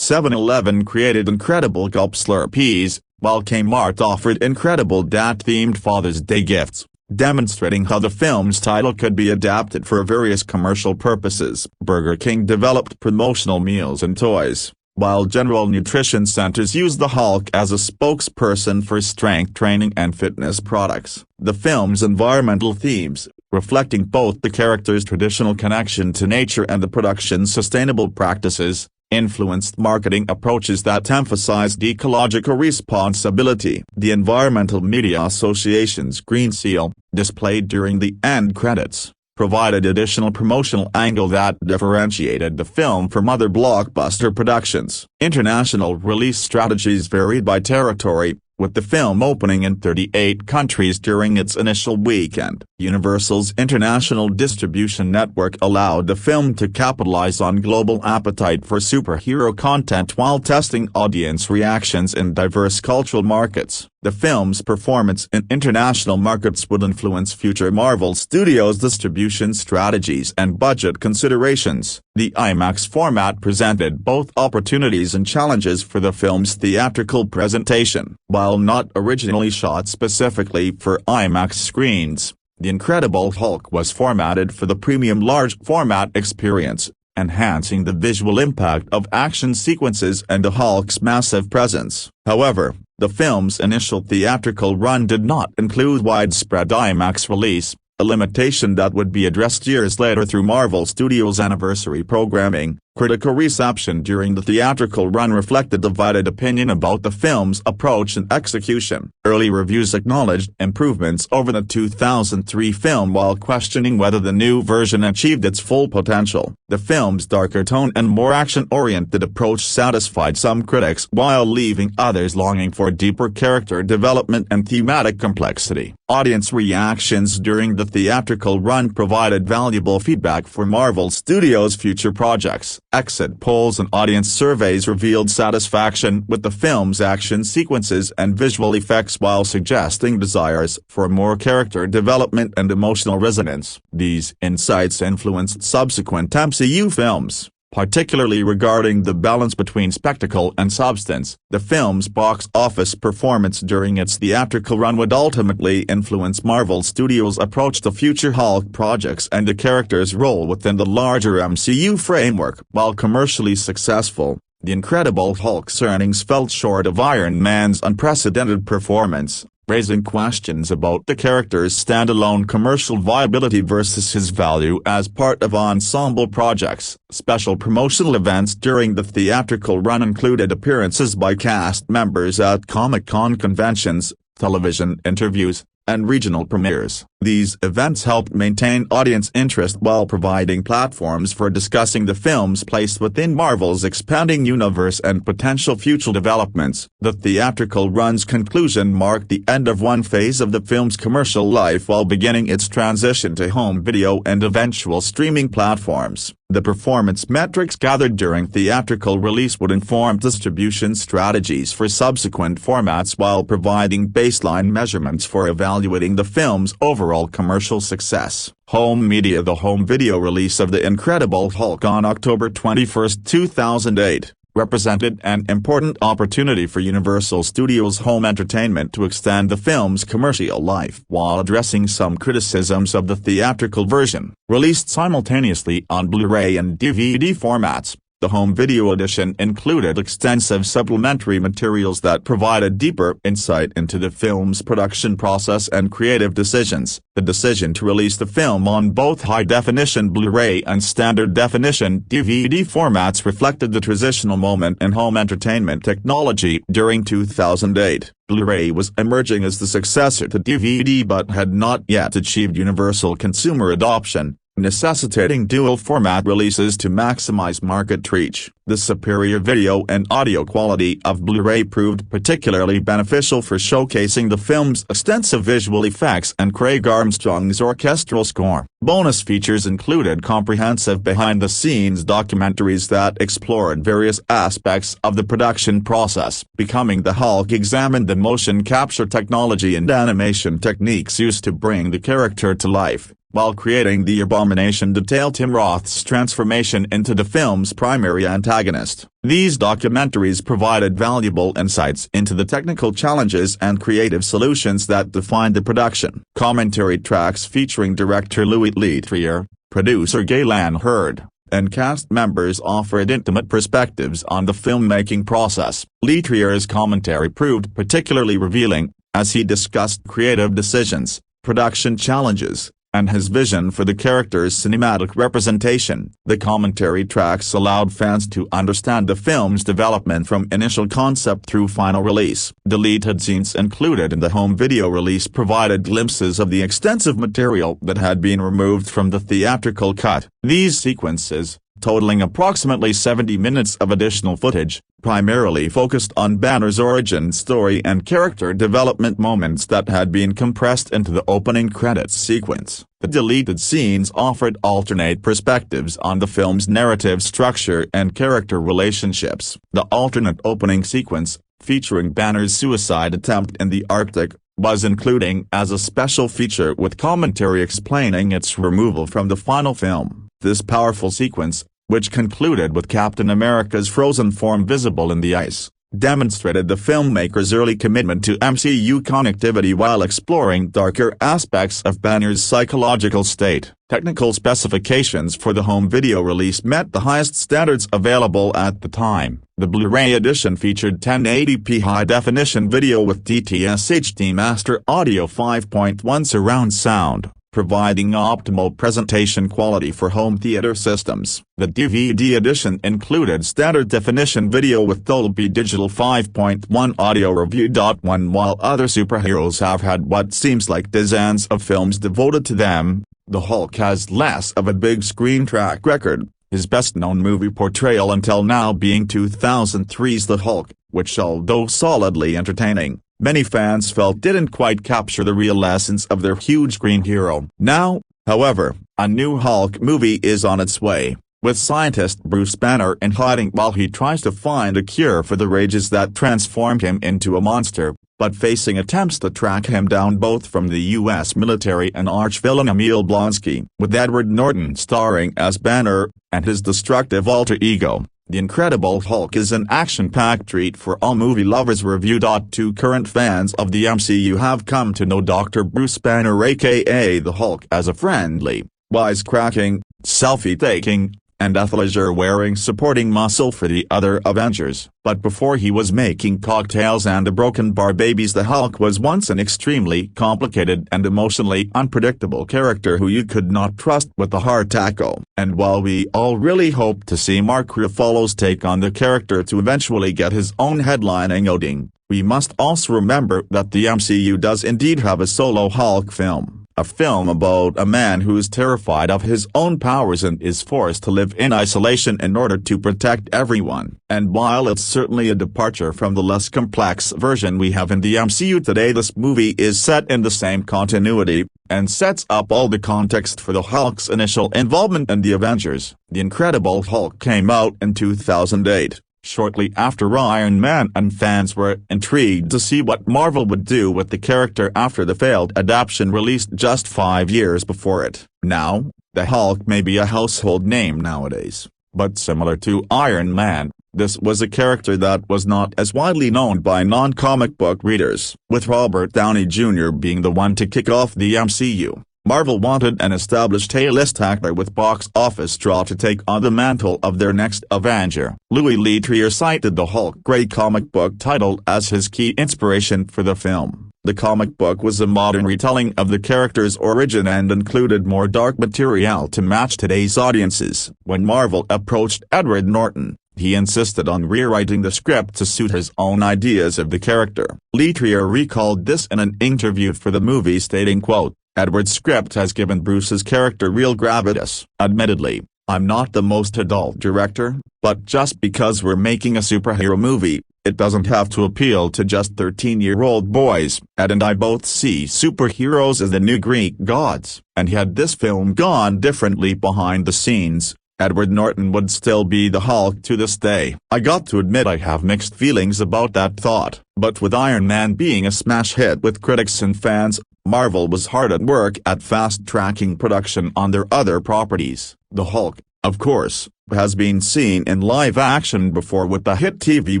7-Eleven created Incredible Gulp Slurpees, while Kmart offered Incredible Dad-themed Father's Day gifts, demonstrating how the film's title could be adapted for various commercial purposes. Burger King developed promotional meals and toys, while General Nutrition Centers used the Hulk as a spokesperson for strength training and fitness products. The film's environmental themes, reflecting both the character's traditional connection to nature and the production's sustainable practices, influenced marketing approaches that emphasized ecological responsibility. The Environmental Media Association's Green Seal, displayed during the end credits, provided additional promotional angle that differentiated the film from other blockbuster productions. International release strategies varied by territory, with the film opening in 38 countries during its initial weekend. Universal's international distribution network allowed the film to capitalize on global appetite for superhero content while testing audience reactions in diverse cultural markets. The film's performance in international markets would influence future Marvel Studios' distribution strategies and budget considerations. The IMAX format presented both opportunities and challenges for the film's theatrical presentation. While not originally shot specifically for IMAX screens, The Incredible Hulk was formatted for the premium large-format experience, enhancing the visual impact of action sequences and the Hulk's massive presence. However, the film's initial theatrical run did not include widespread IMAX release, a limitation that would be addressed years later through Marvel Studios' anniversary programming. Critical reception during the theatrical run reflected divided opinion about the film's approach and execution. Early reviews acknowledged improvements over the 2003 film while questioning whether the new version achieved its full potential. The film's darker tone and more action-oriented approach satisfied some critics while leaving others longing for deeper character development and thematic complexity. Audience reactions during the theatrical run provided valuable feedback for Marvel Studios' future projects. Exit polls and audience surveys revealed satisfaction with the film's action sequences and visual effects while suggesting desires for more character development and emotional resonance. These insights influenced subsequent MCU films, particularly regarding the balance between spectacle and substance. The film's box office performance during its theatrical run would ultimately influence Marvel Studios' approach to future Hulk projects and the character's role within the larger MCU framework. While commercially successful, The Incredible Hulk's earnings fell short of Iron Man's unprecedented performance, raising questions about the character's standalone commercial viability versus his value as part of ensemble projects. Special promotional events during the theatrical run included appearances by cast members at Comic-Con conventions, television interviews, and regional premieres. These events helped maintain audience interest while providing platforms for discussing the film's place within Marvel's expanding universe and potential future developments. The theatrical run's conclusion marked the end of one phase of the film's commercial life while beginning its transition to home video and eventual streaming platforms. The performance metrics gathered during theatrical release would inform distribution strategies for subsequent formats while providing baseline measurements for evaluating the film's overall commercial success. Home media. The home video release of The Incredible Hulk on October 21, 2008, represented an important opportunity for Universal Studios Home Entertainment to extend the film's commercial life while addressing some criticisms of the theatrical version. Released simultaneously on Blu-ray and DVD formats, the home video edition included extensive supplementary materials that provided deeper insight into the film's production process and creative decisions. The decision to release the film on both high-definition Blu-ray and standard-definition DVD formats reflected the transitional moment in home entertainment technology during 2008. Blu-ray was emerging as the successor to DVD but had not yet achieved universal consumer adoption, necessitating dual-format releases to maximize market reach. The superior video and audio quality of Blu-ray proved particularly beneficial for showcasing the film's extensive visual effects and Craig Armstrong's orchestral score. Bonus features included comprehensive behind-the-scenes documentaries that explored various aspects of the production process. Becoming the Hulk examined the motion capture technology and animation techniques used to bring the character to life, while creating the Abomination detailed Tim Roth's transformation into the film's primary antagonist. These documentaries provided valuable insights into the technical challenges and creative solutions that defined the production. Commentary tracks featuring director Liv Tyler, producer Galen Hurd, and cast members offered intimate perspectives on the filmmaking process. Liv Tyler's commentary proved particularly revealing, as he discussed creative decisions, production challenges, and his vision for the character's cinematic representation. The commentary tracks allowed fans to understand the film's development from initial concept through final release. Deleted scenes included in the home video release provided glimpses of the extensive material that had been removed from the theatrical cut. These sequences, totaling approximately 70 minutes of additional footage, primarily focused on Banner's origin story and character development moments that had been compressed into the opening credits sequence. The deleted scenes offered alternate perspectives on the film's narrative structure and character relationships. The alternate opening sequence, featuring Banner's suicide attempt in the Arctic, was including as a special feature with commentary explaining its removal from the final film. This powerful sequence, which concluded with Captain America's frozen form visible in the ice, demonstrated the filmmaker's early commitment to MCU connectivity while exploring darker aspects of Banner's psychological state. Technical specifications for the home video release met the highest standards available at the time. The Blu-ray edition featured 1080p high-definition video with DTS HD Master Audio 5.1 surround sound, providing optimal presentation quality for home theater systems. The DVD edition included standard definition video with Dolby Digital 5.1 audio review. While other superheroes have had what seems like dozens of films devoted to them, the Hulk has less of a big screen track record, his best-known movie portrayal until now being 2003's The Hulk, which although solidly entertaining, many fans felt didn't quite capture the real essence of their huge screen hero. Now, however, a new Hulk movie is on its way, with scientist Bruce Banner in hiding while he tries to find a cure for the rages that transformed him into a monster, but facing attempts to track him down both from the U.S. military and arch-villain Emil Blonsky. With Edward Norton starring as Banner, and his destructive alter ego, The Incredible Hulk is an action-packed treat for all movie lovers. Review. Two current fans of the MCU have come to know Dr. Bruce Banner aka the Hulk as a friendly, wisecracking, selfie-taking, and athleisure-wearing supporting muscle for the other Avengers. But before he was making cocktails and a broken bar babies, the Hulk was once an extremely complicated and emotionally unpredictable character who you could not trust with a hard tackle. And while we all really hope to see Mark Ruffalo's take on the character to eventually get his own headlining outing, we must also remember that the MCU does indeed have a solo Hulk film. A film about a man who is terrified of his own powers and is forced to live in isolation in order to protect everyone. And while it's certainly a departure from the less complex version we have in the MCU today, this movie is set in the same continuity, and sets up all the context for the Hulk's initial involvement in the Avengers. The Incredible Hulk came out in 2008. Shortly after Iron Man, and fans were intrigued to see what Marvel would do with the character after the failed adaptation released just 5 years before it. Now, the Hulk may be a household name nowadays, but similar to Iron Man, this was a character that was not as widely known by non-comic book readers. With Robert Downey Jr. being the one to kick off the MCU, Marvel wanted an established A-list actor with box office draw to take on the mantle of their next Avenger. Louis Trier cited the Hulk Grey comic book title as his key inspiration for the film. The comic book was a modern retelling of the character's origin and included more dark material to match today's audiences. When Marvel approached Edward Norton, he insisted on rewriting the script to suit his own ideas of the character. Trier recalled this in an interview for the movie, stating, quote, "Edward's script has given Bruce's character real gravitas. Admittedly, I'm not the most adult director, but just because we're making a superhero movie, it doesn't have to appeal to just 13-year-old boys. Ed and I both see superheroes as the new Greek gods, and had this film gone differently behind the scenes, Edward Norton would still be the Hulk to this day." I got to admit I have mixed feelings about that thought, but with Iron Man being a smash hit with critics and fans, Marvel was hard at work at fast-tracking production on their other properties. The Hulk, of course, has been seen in live action before with the hit TV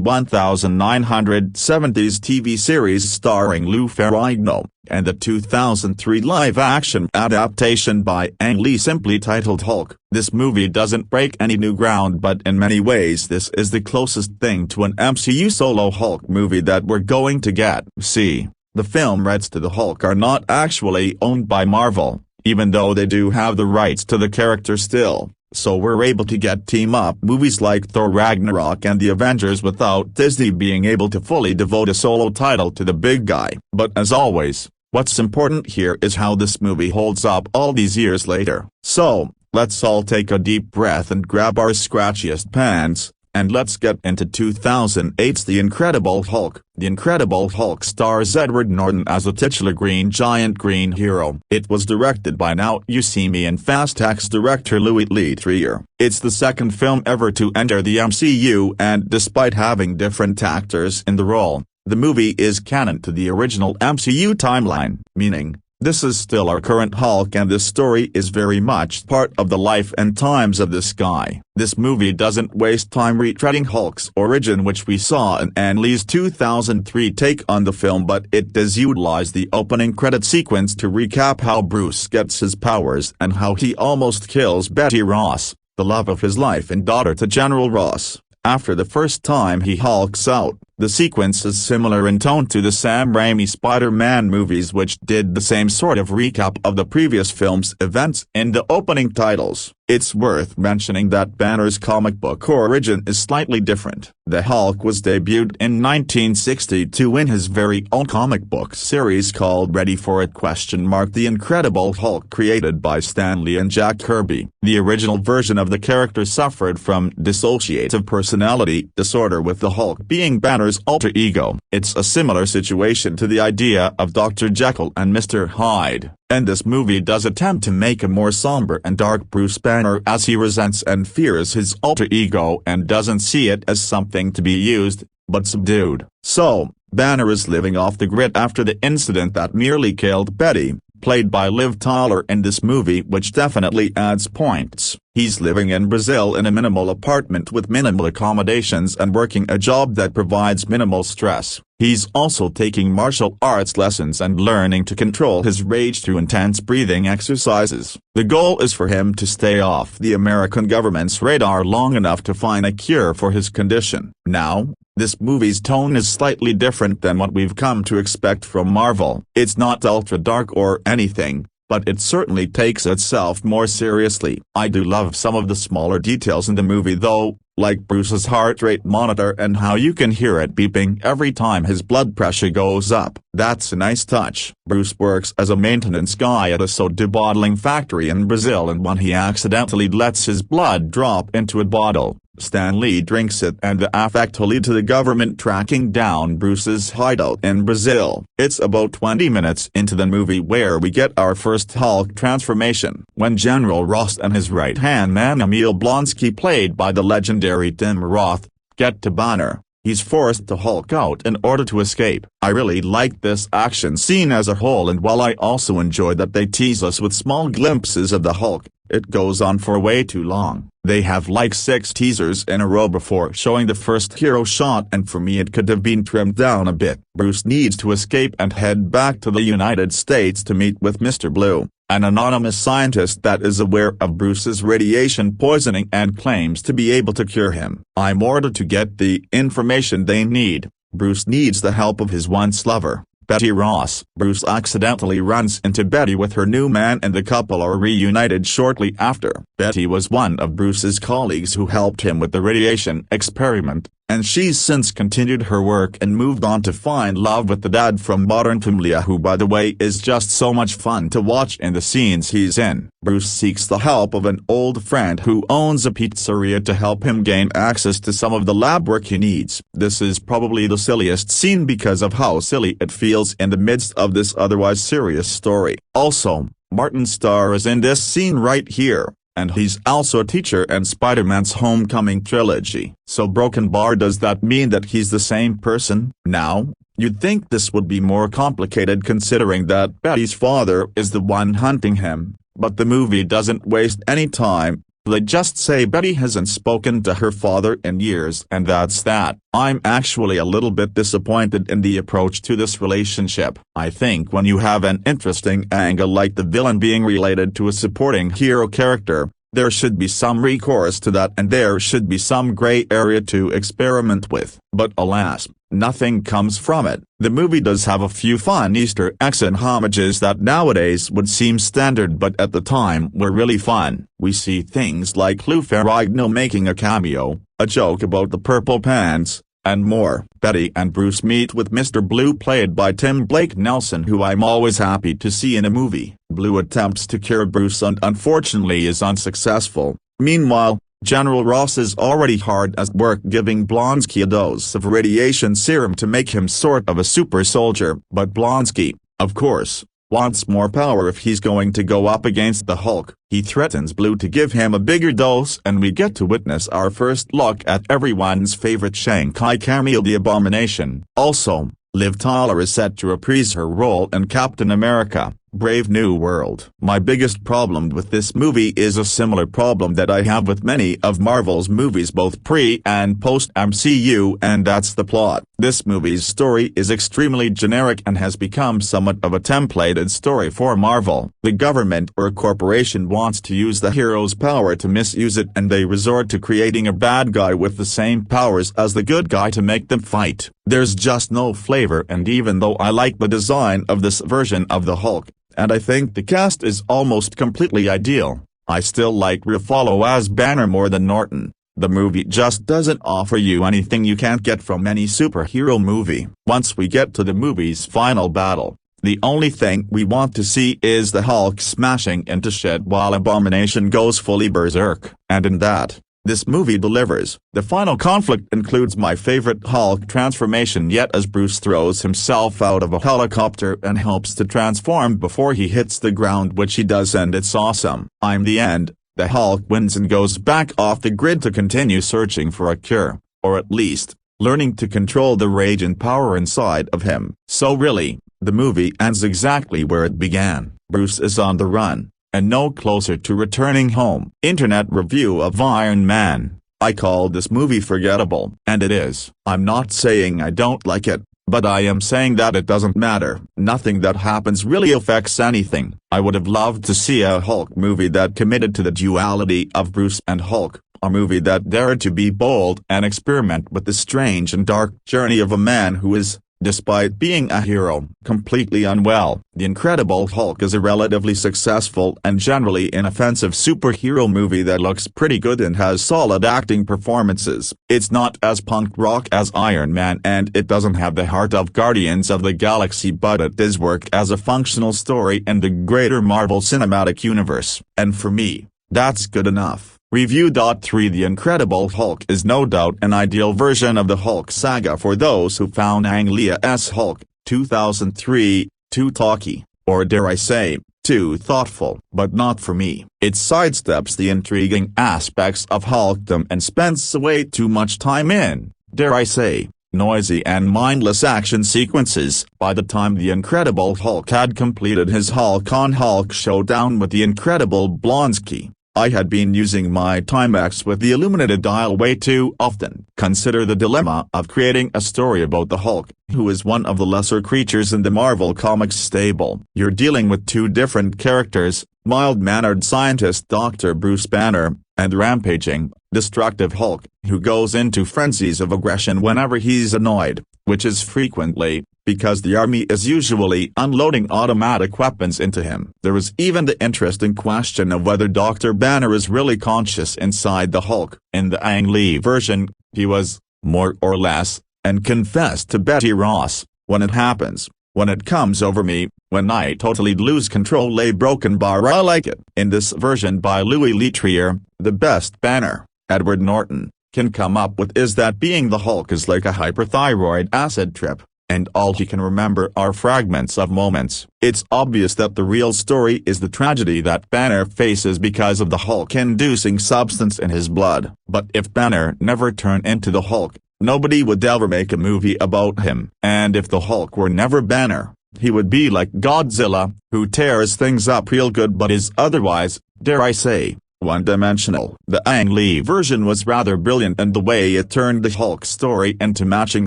1970s TV series starring Lou Ferrigno, and the 2003 live-action adaptation by Ang Lee simply titled Hulk. This movie doesn't break any new ground, but in many ways this is the closest thing to an MCU solo Hulk movie that we're going to get. See, the film rights to the Hulk are not actually owned by Marvel, even though they do have the rights to the character still. So we're able to get team-up movies like Thor Ragnarok and the Avengers without Disney being able to fully devote a solo title to the big guy. But as always, what's important here is how this movie holds up all these years later. So, let's all take a deep breath and grab our scratchiest pants, And let's get into 2008's The Incredible Hulk. The Incredible Hulk stars Edward Norton as a titular green giant green hero. It was directed by Now You See Me and Fast X director Liv Tyler. It's the second film ever to enter the MCU, and despite having different actors in the role, the movie is canon to the original MCU timeline, meaning this is still our current Hulk, and this story is very much part of the life and times of this guy. This movie doesn't waste time retreading Hulk's origin, which we saw in Ang Lee's 2003 take on the film, but it does utilize the opening credit sequence to recap how Bruce gets his powers and how he almost kills Betty Ross, the love of his life and daughter to General Ross, after the first time he hulks out. The sequence is similar in tone to the Sam Raimi Spider-Man movies, which did the same sort of recap of the previous film's events in the opening titles. It's worth mentioning that Banner's comic book origin is slightly different. The Hulk was debuted in 1962 in his very own comic book series called Ready for It? The Incredible Hulk, created by Stan Lee and Jack Kirby. The original version of the character suffered from dissociative personality disorder, with the Hulk being Banner's alter ego. It's a similar situation to the idea of Dr. Jekyll and Mr. Hyde, and this movie does attempt to make a more somber and dark Bruce Banner, as he resents and fears his alter ego and doesn't see it as something to be used, but subdued. So, Banner is living off the grid after the incident that nearly killed Betty, played by Liv Tyler in this movie, which definitely adds points. He's living in Brazil in a minimal apartment with minimal accommodations and working a job that provides minimal stress. He's also taking martial arts lessons and learning to control his rage through intense breathing exercises. The goal is for him to stay off the American government's radar long enough to find a cure for his condition. Now, this movie's tone is slightly different than what we've come to expect from Marvel. It's not ultra dark or anything, but it certainly takes itself more seriously. I do love some of the smaller details in the movie though, like Bruce's heart rate monitor and how you can hear it beeping every time his blood pressure goes up. That's a nice touch. Bruce works as a maintenance guy at a soda bottling factory in Brazil, and when he accidentally lets his blood drop into a bottle, Stan Lee drinks it, and the effect will lead to the government tracking down Bruce's hideout in Brazil. It's about 20 minutes into the movie where we get our first Hulk transformation, when General Ross and his right-hand man Emil Blonsky, played by the legendary Tim Roth, get to Banner. He's forced to Hulk out in order to escape. I really like this action scene as a whole, and while I also enjoy that they tease us with small glimpses of the Hulk, it goes on for way too long. They have like 6 teasers in a row before showing the first hero shot, and for me it could have been trimmed down a bit. Bruce needs to escape and head back to the United States to meet with Mr. Blue, an anonymous scientist that is aware of Bruce's radiation poisoning and claims to be able to cure him. In order to get the information they need, Bruce needs the help of his once lover, Betty Ross. Bruce accidentally runs into Betty with her new man, and the couple are reunited shortly after. Betty was one of Bruce's colleagues who helped him with the radiation experiment, and she's since continued her work and moved on to find love with the dad from Modern Family, who by the way is just so much fun to watch in the scenes he's in. Bruce seeks the help of an old friend who owns a pizzeria to help him gain access to some of the lab work he needs. This is probably the silliest scene because of how silly it feels in the midst of this otherwise serious story. Also, Martin Starr is in this scene right here, and he's also a teacher in Spider-Man's Homecoming trilogy. So Broken Bar, does that mean that he's the same person? Now, you'd think this would be more complicated considering that Betty's father is the one hunting him, but the movie doesn't waste any time. They just say Betty hasn't spoken to her father in years, and that's that. I'm actually a little bit disappointed in the approach to this relationship. I think when you have an interesting angle like the villain being related to a supporting hero character, there should be some recourse to that, and there should be some gray area to experiment with. But alas, nothing comes from it. The movie does have a few fun Easter eggs and homages that nowadays would seem standard, but at the time were really fun. We see things like Lou Ferrigno making a cameo, a joke about the purple pants, and more. Betty and Bruce meet with Mr. Blue, played by Tim Blake Nelson, who I'm always happy to see in a movie. Blue attempts to cure Bruce and unfortunately is unsuccessful. Meanwhile, General Ross is already hard at work giving Blonsky a dose of radiation serum to make him sort of a super soldier, but Blonsky, of course, wants more power if he's going to go up against the Hulk. He threatens Blue to give him a bigger dose, and we get to witness our first look at everyone's favorite Shanghai cameo, the Abomination. Also, Liv Tyler is set to reprise her role in Captain America: Brave New World. My biggest problem with this movie is a similar problem that I have with many of Marvel's movies both pre- and post-MCU, and that's the plot. This movie's story is extremely generic and has become somewhat of a templated story for Marvel. The government or corporation wants to use the hero's power to misuse it, and they resort to creating a bad guy with the same powers as the good guy to make them fight. There's just no flavor, and even though I like the design of this version of the Hulk, and I think the cast is almost completely ideal, I still like Ruffalo as Banner more than Norton. The movie just doesn't offer you anything you can't get from any superhero movie. Once we get to the movie's final battle, the only thing we want to see is the Hulk smashing into shit while Abomination goes fully berserk, and in that, this movie delivers. The final conflict includes my favorite Hulk transformation yet, as Bruce throws himself out of a helicopter and helps to transform before he hits the ground, which he does, and it's awesome. In the end, the Hulk wins and goes back off the grid to continue searching for a cure, or at least, learning to control the rage and power inside of him. So really, the movie ends exactly where it began. Bruce is on the run, and no closer to returning home. Internet review of Iron Man: I called this movie forgettable, and it is. I'm not saying I don't like it, but I am saying that it doesn't matter. Nothing that happens really affects anything. I would have loved to see a Hulk movie that committed to the duality of Bruce and Hulk, a movie that dared to be bold and experiment with the strange and dark journey of a man who is, despite being a hero, completely unwell. The Incredible Hulk is a relatively successful and generally inoffensive superhero movie that looks pretty good and has solid acting performances. It's not as punk rock as Iron Man, and it doesn't have the heart of Guardians of the Galaxy, but it does work as a functional story in the greater Marvel Cinematic Universe, and for me, that's good enough. Review. 3 The Incredible Hulk is no doubt an ideal version of the Hulk saga for those who found Ang Lee's Hulk, 2003, too talky, or dare I say, too thoughtful. But not for me. It sidesteps the intriguing aspects of Hulkdom and spends way too much time in, dare I say, noisy and mindless action sequences. By the time the Incredible Hulk had completed his Hulk-on-Hulk showdown with the Incredible Blonsky, I had been using my Timex with the illuminated dial way too often. Consider the dilemma of creating a story about the Hulk, who is one of the lesser creatures in the Marvel Comics stable. You're dealing with two different characters, mild-mannered scientist Dr. Bruce Banner, and rampaging, destructive Hulk, who goes into frenzies of aggression whenever he's annoyed, which is frequently, because the army is usually unloading automatic weapons into him. There is even the interesting question of whether Dr. Banner is really conscious inside the Hulk. In the Ang Lee version, he was, more or less, and confessed to Betty Ross, "When it happens, when it comes over me, when I totally lose control, a broken bar, I like it." In this version by Louis Leterrier, the best Banner, Edward Norton, can come up with is that being the Hulk is like a hyperthyroid acid trip, and all he can remember are fragments of moments. It's obvious that the real story is the tragedy that Banner faces because of the Hulk-inducing substance in his blood. But if Banner never turned into the Hulk, nobody would ever make a movie about him. And if the Hulk were never Banner, he would be like Godzilla, who tears things up real good but is otherwise, dare I say, one-dimensional. The Ang Lee version was rather brilliant in the way it turned the Hulk story into matching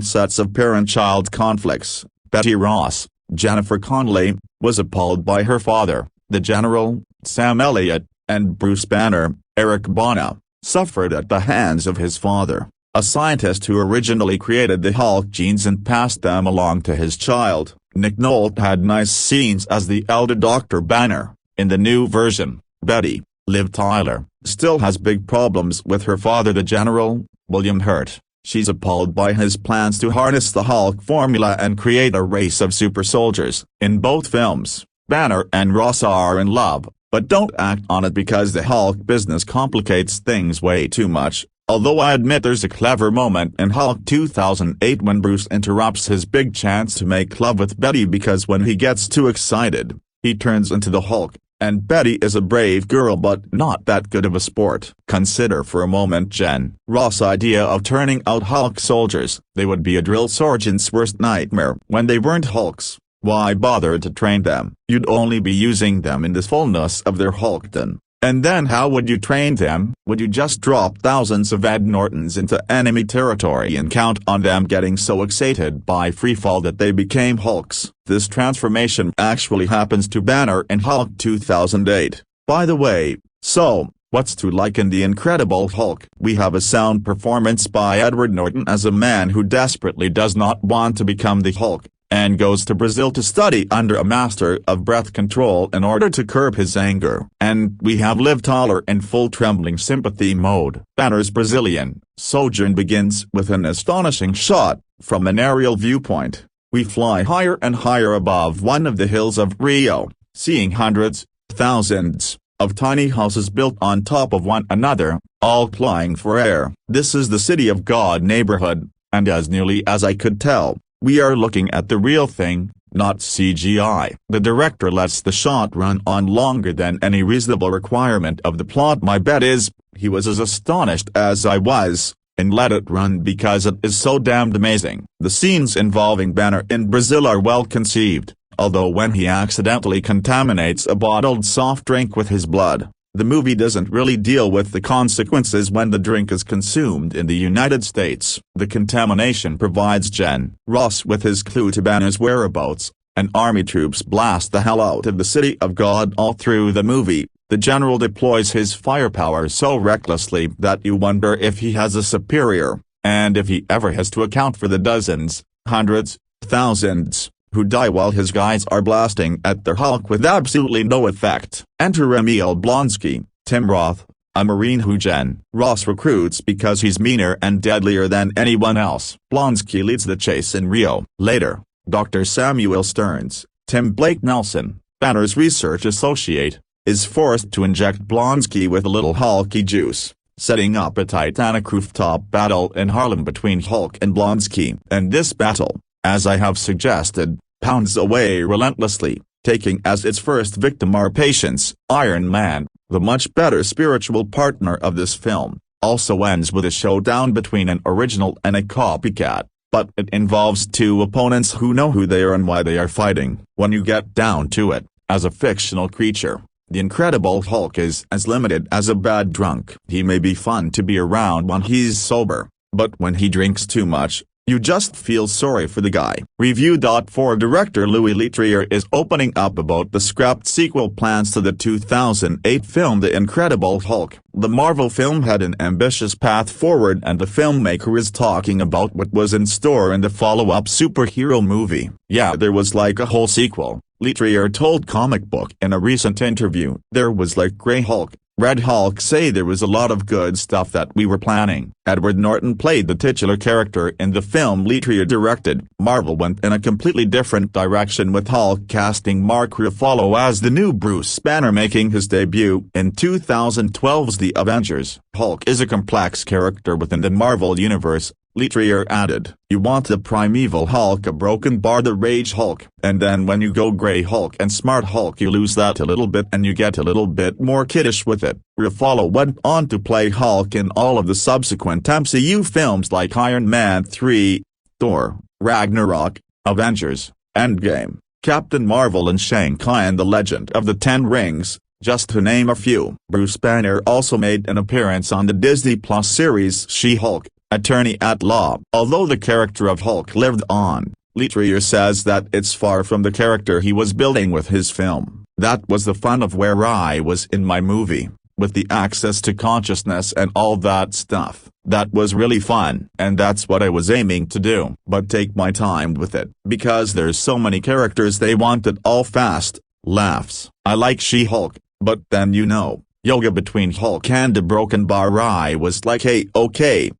sets of parent-child conflicts. Betty Ross, Jennifer Connelly, was appalled by her father, the General, Sam Elliott, and Bruce Banner, Eric Bana, suffered at the hands of his father, a scientist who originally created the Hulk genes and passed them along to his child. Nick Nolte had nice scenes as the elder Dr. Banner. In the new version, Betty, Liv Tyler, still has big problems with her father, the General, William Hurt. She's appalled by his plans to harness the Hulk formula and create a race of super soldiers. In both films, Banner and Ross are in love, But don't act on it because the Hulk business complicates things way too much. Although I admit there's a clever moment in Hulk 2008 when Bruce interrupts his big chance to make love with Betty because when he gets too excited, he turns into the Hulk, and Betty is a brave girl but not that good of a sport. Consider for a moment Jen Ross' idea of turning out Hulk soldiers. They would be a drill sergeant's worst nightmare when they weren't Hulks. Why bother to train them? You'd only be using them in the fullness of their Hulkdom. And then how would you train them? Would you just drop thousands of Ed Nortons into enemy territory and count on them getting so excited by freefall that they became Hulks? This transformation actually happens to Banner in Hulk 2008. By the way, so, what's to like in The Incredible Hulk? We have a sound performance by Edward Norton as a man who desperately does not want to become the Hulk, and goes to Brazil to study under a master of breath control in order to curb his anger. And we have Liv Tyler in full trembling sympathy mode. Banner's Brazilian sojourn begins with an astonishing shot, from an aerial viewpoint. We fly higher and higher above one of the hills of Rio, seeing hundreds, thousands, of tiny houses built on top of one another, all clawing for air. This is the City of God neighborhood, and as nearly as I could tell, we are looking at the real thing, not CGI. The director lets the shot run on longer than any reasonable requirement of the plot. My bet is, he was as astonished as I was, and let it run because it is so damned amazing. The scenes involving Banner in Brazil are well conceived, although when he accidentally contaminates a bottled soft drink with his blood, the movie doesn't really deal with the consequences when the drink is consumed in the United States. The contamination provides Jen Ross with his clue to Banner's whereabouts, and army troops blast the hell out of the City of God. All through the movie, the general deploys his firepower so recklessly that you wonder if he has a superior, and if he ever has to account for the dozens, hundreds, thousands, who die while his guys are blasting at their Hulk with absolutely no effect. Enter Emil Blonsky, Tim Roth, a Marine who Jen Ross recruits because he's meaner and deadlier than anyone else. Blonsky leads the chase in Rio. Later, Dr. Samuel Stearns, Tim Blake Nelson, Banner's research associate, is forced to inject Blonsky with a little Hulky juice, setting up a Titanic rooftop battle in Harlem between Hulk and Blonsky. And this battle, as I have suggested, pounds away relentlessly, taking as its first victim our patience. Iron Man, the much better spiritual partner of this film, also ends with a showdown between an original and a copycat, but it involves two opponents who know who they are and why they are fighting. When you get down to it, as a fictional creature, the Incredible Hulk is as limited as a bad drunk. He may be fun to be around when he's sober, but when he drinks too much, you just feel sorry for the guy. Review. For director Louis Leterrier is opening up about the scrapped sequel plans to the 2008 film The Incredible Hulk. The Marvel film had an ambitious path forward and the filmmaker is talking about what was in store in the follow-up superhero movie. Yeah, there was like a whole sequel, Leterrier told Comic Book in a recent interview. There was like Grey Hulk, Red Hulk. Say there was a lot of good stuff that we were planning. Edward Norton played the titular character in the film Leterrier directed. Marvel went in a completely different direction with Hulk casting Mark Ruffalo as the new Bruce Banner making his debut in 2012's The Avengers. Hulk is a complex character within the Marvel universe, Leterrier added. You want the primeval Hulk, a broken bar, the Rage Hulk, and then when you go Grey Hulk and Smart Hulk you lose that a little bit and you get a little bit more kiddish with it. Ruffalo went on to play Hulk in all of the subsequent MCU films like Iron Man 3, Thor, Ragnarok, Avengers, Endgame, Captain Marvel and Shang-Chi and The Legend of the Ten Rings, just to name a few. Bruce Banner also made an appearance on the Disney Plus series She-Hulk, Attorney at Law. Although the character of Hulk lived on, Leterrier says that it's far from the character he was building with his film. That was the fun of where I was in my movie, with the access to consciousness and all that stuff. That was really fun, and that's what I was aiming to do. But take my time with it, because there's so many characters they want it all fast. Laughs. I like She-Hulk, but then yoga between Hulk and the broken bar. I was like, hey, okay.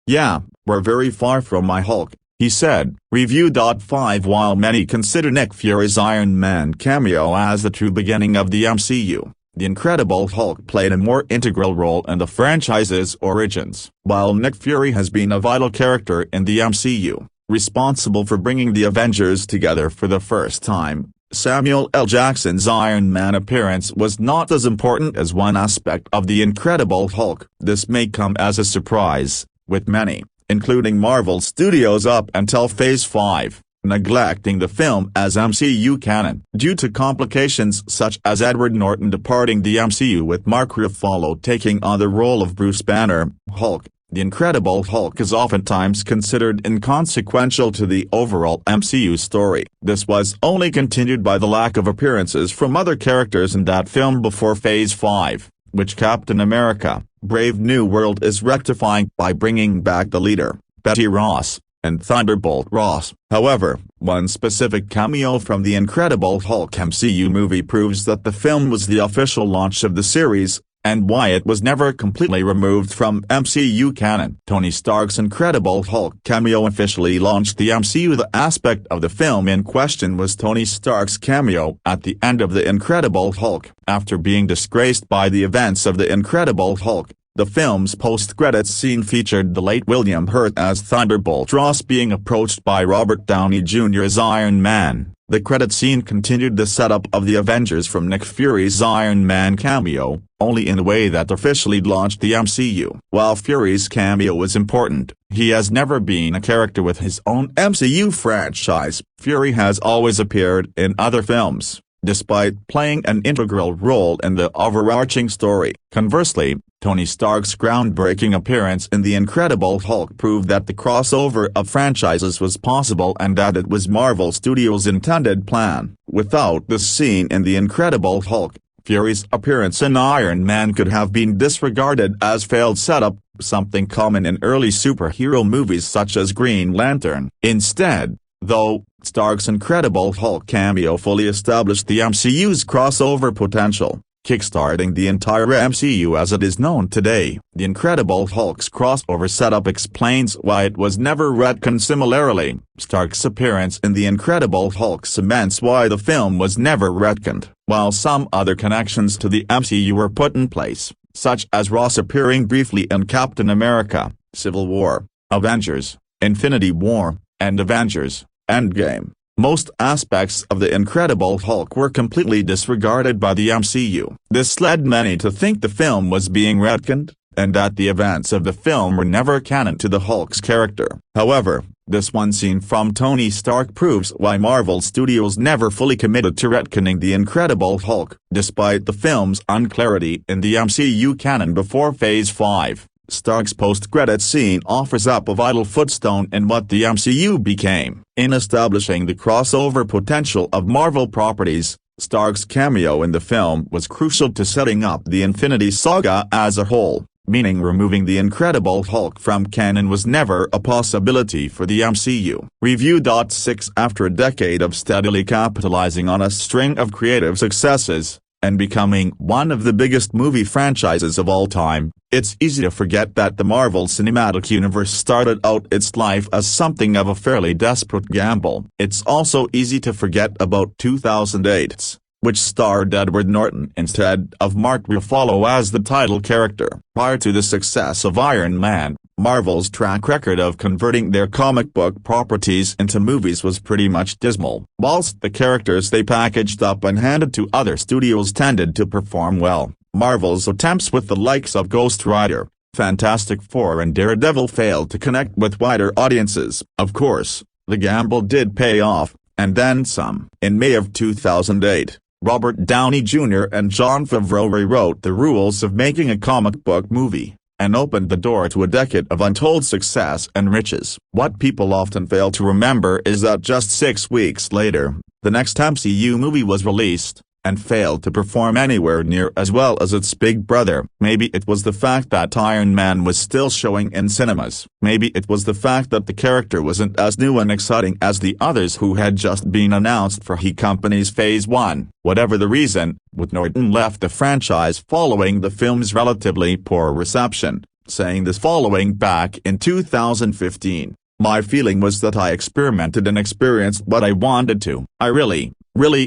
Yeah, we're very far from my Hulk, he said. Review. 5 While many consider Nick Fury's Iron Man cameo as the true beginning of the MCU, The Incredible Hulk played a more integral role in the franchise's origins. While Nick Fury has been a vital character in the MCU, responsible for bringing the Avengers together for the first time, Samuel L. Jackson's Iron Man appearance was not as important as one aspect of The Incredible Hulk. This may come as a surprise, with many, including Marvel Studios up until Phase 5, neglecting the film as MCU canon. Due to complications such as Edward Norton departing the MCU with Mark Ruffalo taking on the role of Bruce Banner, Hulk, The Incredible Hulk is oftentimes considered inconsequential to the overall MCU story. This was only continued by the lack of appearances from other characters in that film before Phase 5, which Captain America: Brave New World is rectifying by bringing back the leader, Betty Ross, and Thunderbolt Ross. However, one specific cameo from the Incredible Hulk MCU movie proves that the film was the official launch of the series, and why it was never completely removed from MCU canon. Tony Stark's Incredible Hulk cameo officially launched the MCU. The aspect of the film in question was Tony Stark's cameo at the end of The Incredible Hulk. After being disgraced by the events of The Incredible Hulk, the film's post-credits scene featured the late William Hurt as Thunderbolt Ross being approached by Robert Downey Jr. as Iron Man. The credit scene continued the setup of the Avengers from Nick Fury's Iron Man cameo, only in a way that officially launched the MCU. While Fury's cameo was important, he has never been a character with his own MCU franchise. Fury has always appeared in other films, despite playing an integral role in the overarching story. Conversely, Tony Stark's groundbreaking appearance in The Incredible Hulk proved that the crossover of franchises was possible and that it was Marvel Studios' intended plan. Without this scene in The Incredible Hulk, Fury's appearance in Iron Man could have been disregarded as failed setup, something common in early superhero movies such as Green Lantern. Instead, though, Stark's Incredible Hulk cameo fully established the MCU's crossover potential, kickstarting the entire MCU as it is known today. The Incredible Hulk's crossover setup explains why it was never retconned. Similarly, Stark's appearance in The Incredible Hulk cements why the film was never retconned. While some other connections to the MCU were put in place, such as Ross appearing briefly in Captain America: Civil War, Avengers: Infinity War, and Avengers: Endgame, most aspects of The Incredible Hulk were completely disregarded by the MCU. This led many to think the film was being retconned, and that the events of the film were never canon to the Hulk's character. However, this one scene from Tony Stark proves why Marvel Studios never fully committed to retconning The Incredible Hulk. Despite the film's unclarity in the MCU canon before Phase 5, Stark's post-credits scene offers up a vital footstone in what the MCU became. In establishing the crossover potential of Marvel properties, Stark's cameo in the film was crucial to setting up the Infinity Saga as a whole, meaning removing The Incredible Hulk from canon was never a possibility for the MCU. Review. 6 After a decade of steadily capitalizing on a string of creative successes, and becoming one of the biggest movie franchises of all time, it's easy to forget that the Marvel Cinematic Universe started out its life as something of a fairly desperate gamble. It's also easy to forget about 2008's, which starred Edward Norton instead of Mark Ruffalo as the title character. Prior to the success of Iron Man, Marvel's track record of converting their comic book properties into movies was pretty much dismal. Whilst the characters they packaged up and handed to other studios tended to perform well, Marvel's attempts with the likes of Ghost Rider, Fantastic Four and Daredevil failed to connect with wider audiences. Of course, the gamble did pay off, and then some. In May of 2008, Robert Downey Jr. and Jon Favreau rewrote the rules of making a comic book movie, and opened the door to a decade of untold success and riches. What people often fail to remember is that just 6 weeks later, the next MCU movie was released, and failed to perform anywhere near as well as its big brother. Maybe it was the fact that Iron Man was still showing in cinemas. Maybe it was the fact that the character wasn't as new and exciting as the others who had just been announced for He Company's Phase 1. Whatever the reason, with Norton left the franchise following the film's relatively poor reception, saying this following back in 2015. My feeling was that I experimented and experienced what I wanted to. I really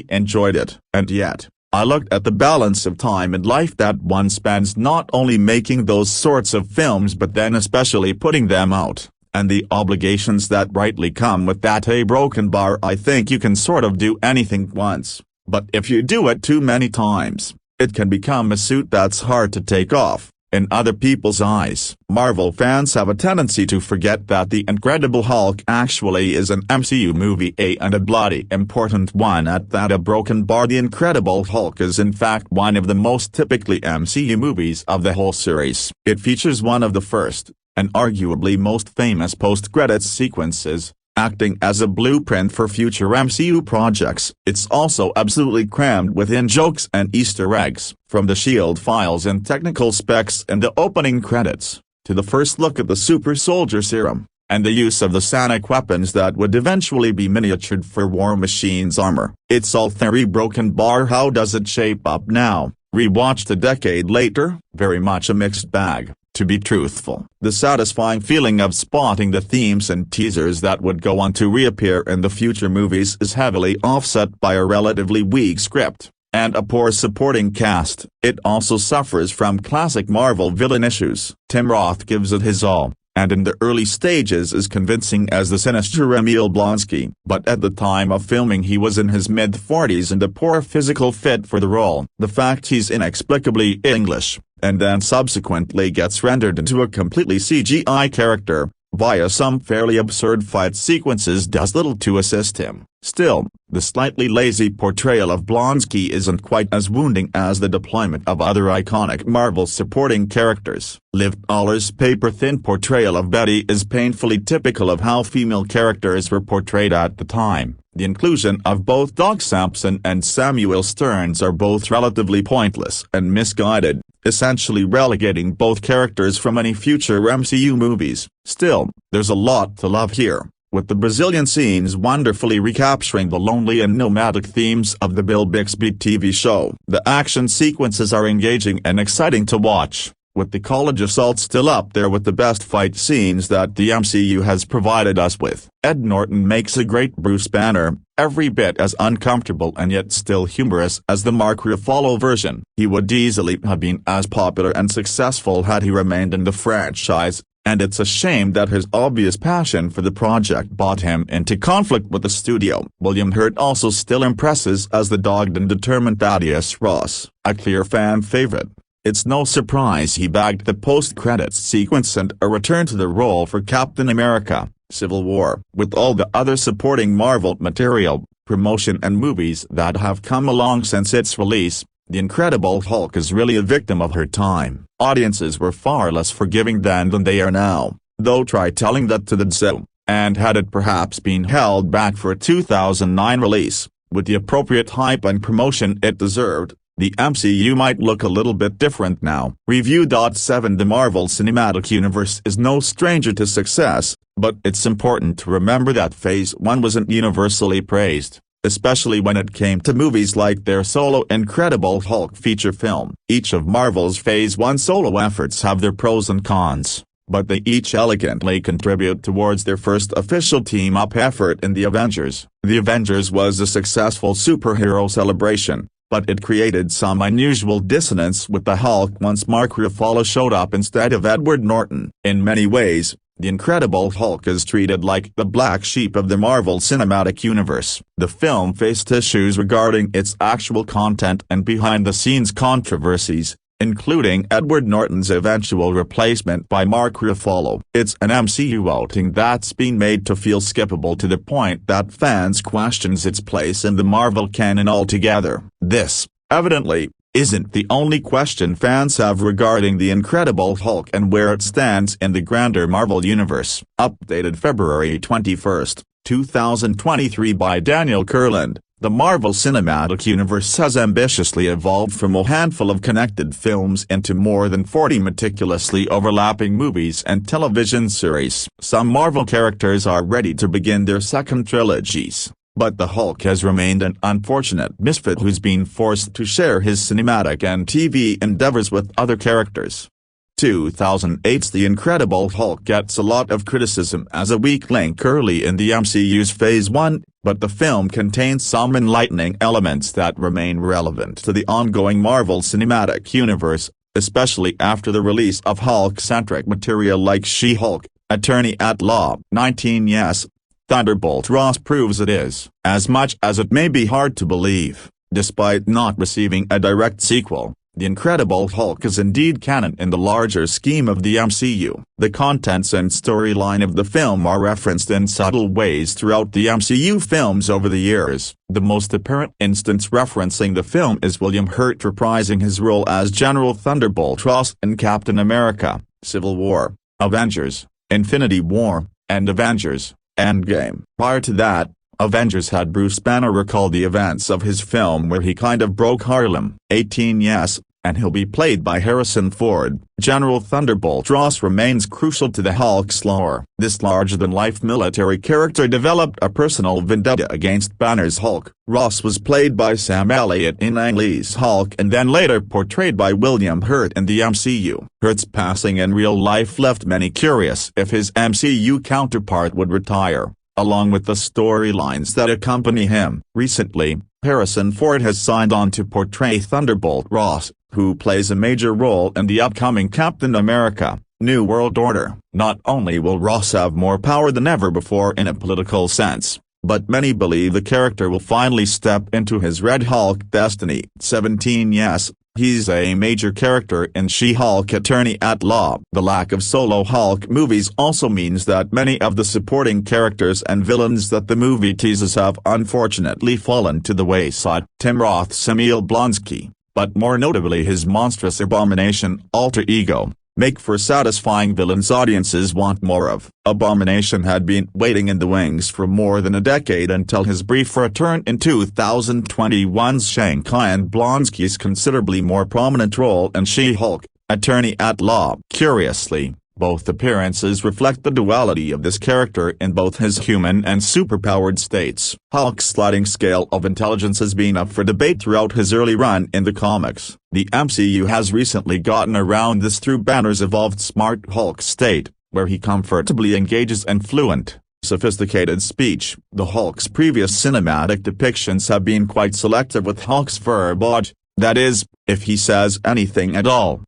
enjoyed it. And yet, I looked at the balance of time and life that one spends not only making those sorts of films but then especially putting them out, and the obligations that rightly come with that. A broken bar. I think you can sort of do anything once, but if you do it too many times, it can become a suit that's hard to take off in other people's eyes. Marvel fans have a tendency to forget that The Incredible Hulk actually is an MCU movie, and a bloody important one at that. A broken bar. The Incredible Hulk is in fact one of the most typically MCU movies of the whole series. It features one of the first, and arguably most famous post-credits sequences, acting as a blueprint for future MCU projects. It's also absolutely crammed with in-jokes and Easter eggs, from the S.H.I.E.L.D. files and technical specs in the opening credits, to the first look at the super soldier serum, and the use of the sonic weapons that would eventually be miniatured for War Machine's armor. It's all theory. Broken bar. How does it shape up now, rewatched a decade later? Very much a mixed bag. To be truthful, the satisfying feeling of spotting the themes and teasers that would go on to reappear in the future movies is heavily offset by a relatively weak script and a poor supporting cast. It also suffers from classic Marvel villain issues. Tim Roth gives it his all, and in the early stages is convincing as the sinister Emil Blonsky, but at the time of filming he was in his mid-40s and a poor physical fit for the role. The fact he's inexplicably English, and then subsequently gets rendered into a completely CGI character, via some fairly absurd fight sequences, does little to assist him. Still, the slightly lazy portrayal of Blonsky isn't quite as wounding as the deployment of other iconic Marvel supporting characters. Liv Tyler's paper-thin portrayal of Betty is painfully typical of how female characters were portrayed at the time. The inclusion of both Doc Samson and Samuel Stearns are both relatively pointless and misguided, essentially relegating both characters from any future MCU movies. Still, there's a lot to love here, with the Brazilian scenes wonderfully recapturing the lonely and nomadic themes of the Bill Bixby TV show. The action sequences are engaging and exciting to watch, with the college assault still up there with the best fight scenes that the MCU has provided us with. Ed Norton makes a great Bruce Banner, every bit as uncomfortable and yet still humorous as the Mark Ruffalo version. He would easily have been as popular and successful had he remained in the franchise, and it's a shame that his obvious passion for the project brought him into conflict with the studio. William Hurt also still impresses as the dogged and determined Thaddeus Ross, a clear fan favorite. It's no surprise he bagged the post-credits sequence and a return to the role for Captain America: Civil War. With all the other supporting Marvel material, promotion and movies that have come along since its release, The Incredible Hulk is really a victim of her time. Audiences were far less forgiving then than they are now, though try telling that to the zoo, and had it perhaps been held back for a 2009 release, with the appropriate hype and promotion it deserved, the MCU might look a little bit different now. Review. 7 The Marvel Cinematic Universe is no stranger to success, but it's important to remember that Phase 1 wasn't universally praised, especially when it came to movies like their solo Incredible Hulk feature film. Each of Marvel's Phase 1 solo efforts have their pros and cons, but they each elegantly contribute towards their first official team-up effort in The Avengers. The Avengers was a successful superhero celebration, but it created some unusual dissonance with the Hulk once Mark Ruffalo showed up instead of Edward Norton. In many ways, The Incredible Hulk is treated like the black sheep of the Marvel Cinematic Universe. The film faced issues regarding its actual content and behind-the-scenes controversies, including Edward Norton's eventual replacement by Mark Ruffalo. It's an MCU outing that's been made to feel skippable to the point that fans questions its place in the Marvel canon altogether. This, evidently, isn't the only question fans have regarding The Incredible Hulk and where it stands in the grander Marvel universe. Updated February 21, 2023 by Daniel Kurland. The Marvel Cinematic Universe has ambitiously evolved from a handful of connected films into more than 40 meticulously overlapping movies and television series. Some Marvel characters are ready to begin their second trilogies, but the Hulk has remained an unfortunate misfit who's been forced to share his cinematic and TV endeavors with other characters. 2008's The Incredible Hulk gets a lot of criticism as a weak link early in the MCU's Phase 1, but the film contains some enlightening elements that remain relevant to the ongoing Marvel Cinematic Universe, especially after the release of Hulk-centric material like She-Hulk, Attorney at Law. 19 Yes, Thunderbolt Ross proves it is. As much as it may be hard to believe, despite not receiving a direct sequel, The Incredible Hulk is indeed canon in the larger scheme of the MCU. The contents and storyline of the film are referenced in subtle ways throughout the MCU films over the years. The most apparent instance referencing the film is William Hurt reprising his role as General Thunderbolt Ross in Captain America, Civil War, Avengers, Infinity War, and Avengers, Endgame. Prior to that, Avengers had Bruce Banner recall the events of his film where he kind of broke Harlem. 18 Yes, and he'll be played by Harrison Ford. General Thunderbolt Ross remains crucial to the Hulk's lore. This larger-than-life military character developed a personal vendetta against Banner's Hulk. Ross was played by Sam Elliott in Ang Lee's Hulk and then later portrayed by William Hurt in the MCU. Hurt's passing in real life left many curious if his MCU counterpart would retire, along with the storylines that accompany him. Recently, Harrison Ford has signed on to portray Thunderbolt Ross, who plays a major role in the upcoming Captain America, New World Order. Not only will Ross have more power than ever before in a political sense, but many believe the character will finally step into his Red Hulk destiny. 17 Yes, he's a major character in She-Hulk Attorney at Law. The lack of solo Hulk movies also means that many of the supporting characters and villains that the movie teases have unfortunately fallen to the wayside. Tim Roth's Emil Blonsky, but more notably his monstrous Abomination alter ego, make for satisfying villains audiences want more of. Abomination had been waiting in the wings for more than a decade until his brief return in 2021's Shanghai and Blonsky's considerably more prominent role in She-Hulk, Attorney at Law. Curiously, both appearances reflect the duality of this character in both his human and superpowered states. Hulk's sliding scale of intelligence has been up for debate throughout his early run in the comics. The MCU has recently gotten around this through Banner's evolved Smart Hulk state, where he comfortably engages in fluent, sophisticated speech. The Hulk's previous cinematic depictions have been quite selective with Hulk's verbiage, that is, if he says anything at all.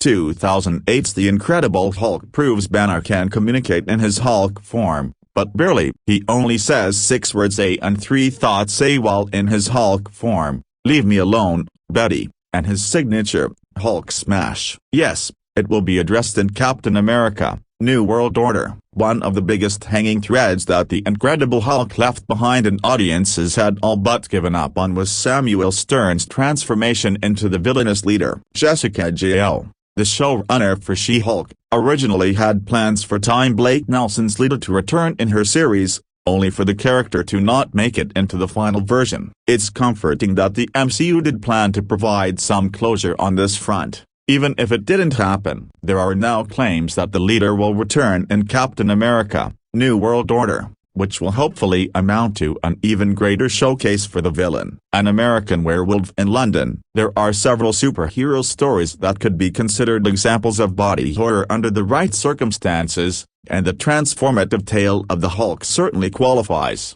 2008's The Incredible Hulk proves Banner can communicate in his Hulk form, but barely. He only says 6 words A and 3 thoughts A while in his Hulk form: "Leave me alone, Betty," and his signature, Hulk smash. Yes, it will be addressed in Captain America, New World Order. One of the biggest hanging threads that the Incredible Hulk left behind and audiences had all but given up on was Samuel Stern's transformation into the villainous leader. Jessica J.L., the showrunner for She-Hulk, originally had plans for Time Blake Nelson's leader to return in her series, only for the character to not make it into the final version. It's comforting that the MCU did plan to provide some closure on this front. Even if it didn't happen, there are now claims that the leader will return in Captain America, New World Order, which will hopefully amount to an even greater showcase for the villain. An American Werewolf in London. There are several superhero stories that could be considered examples of body horror under the right circumstances, and the transformative tale of the Hulk certainly qualifies.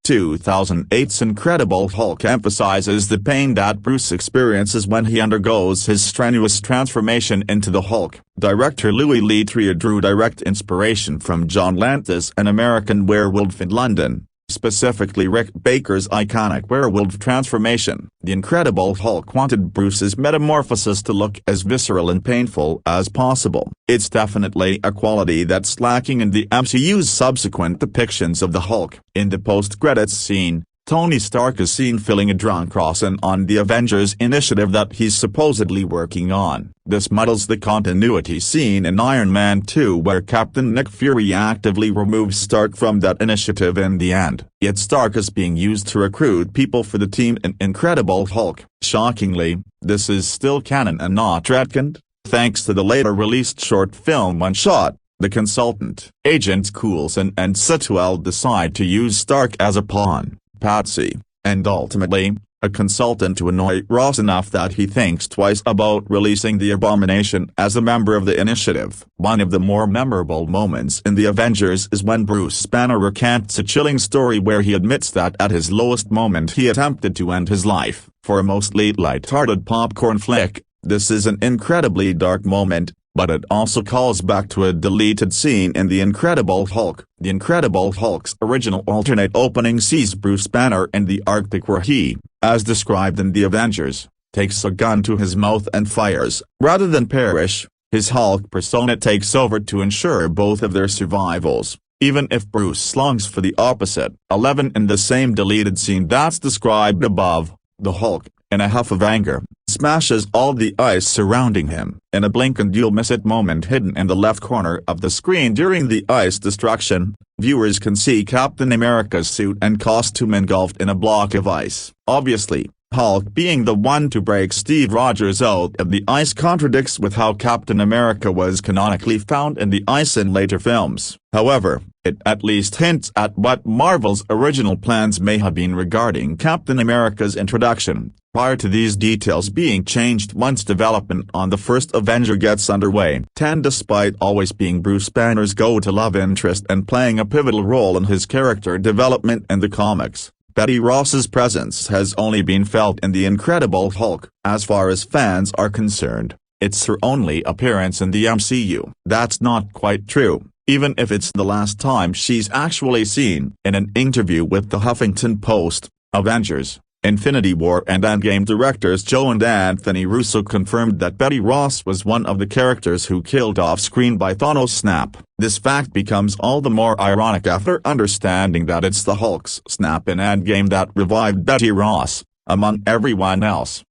2008's Incredible Hulk emphasizes the pain that Bruce experiences when he undergoes his strenuous transformation into the Hulk. Director Louis Leterrier drew direct inspiration from John Lance's An American Werewolf in London, specifically Rick Baker's iconic werewolf transformation. The Incredible Hulk wanted Bruce's metamorphosis to look as visceral and painful as possible. It's definitely a quality that's lacking in the MCU's subsequent depictions of the Hulk. In the post-credits scene, Tony Stark is seen filling a drunk Rosin on the Avengers initiative that he's supposedly working on. This muddles the continuity scene in Iron Man 2 where Captain Nick Fury actively removes Stark from that initiative in the end. Yet Stark is being used to recruit people for the team in Incredible Hulk. Shockingly, this is still canon and not retconned, thanks to the later released short film One Shot. The consultant, Agents Coulson and Sitwell decide to use Stark as a pawn, patsy, and ultimately, a consultant to annoy Ross enough that he thinks twice about releasing the abomination as a member of the initiative. One of the more memorable moments in The Avengers is when Bruce Banner recants a chilling story where he admits that at his lowest moment he attempted to end his life. For a mostly light-hearted popcorn flick, this is an incredibly dark moment, but it also calls back to a deleted scene in The Incredible Hulk. The Incredible Hulk's original alternate opening sees Bruce Banner in the Arctic where he, as described in The Avengers, takes a gun to his mouth and fires. Rather than perish, his Hulk persona takes over to ensure both of their survivals, even if Bruce longs for the opposite. 11 In the same deleted scene that's described above, the Hulk, in a huff of anger, smashes all the ice surrounding him. In a blink and you'll miss it moment hidden in the left corner of the screen during the ice destruction, viewers can see Captain America's suit and costume engulfed in a block of ice. Obviously, Hulk being the one to break Steve Rogers out of the ice contradicts with how Captain America was canonically found in the ice in later films. However, it at least hints at what Marvel's original plans may have been regarding Captain America's introduction, prior to these details being changed once development on the first Avenger gets underway. 10 Despite always being Bruce Banner's go-to love interest and playing a pivotal role in his character development in the comics, Betty Ross's presence has only been felt in The Incredible Hulk. As far as fans are concerned, it's her only appearance in the MCU. That's not quite true, even if it's the last time she's actually seen. In an interview with the Huffington Post, Avengers, Infinity War and Endgame directors Joe and Anthony Russo confirmed that Betty Ross was one of the characters who killed off-screen by Thanos' snap. This fact becomes all the more ironic after understanding that it's the Hulk's snap in Endgame that revived Betty Ross, among everyone else.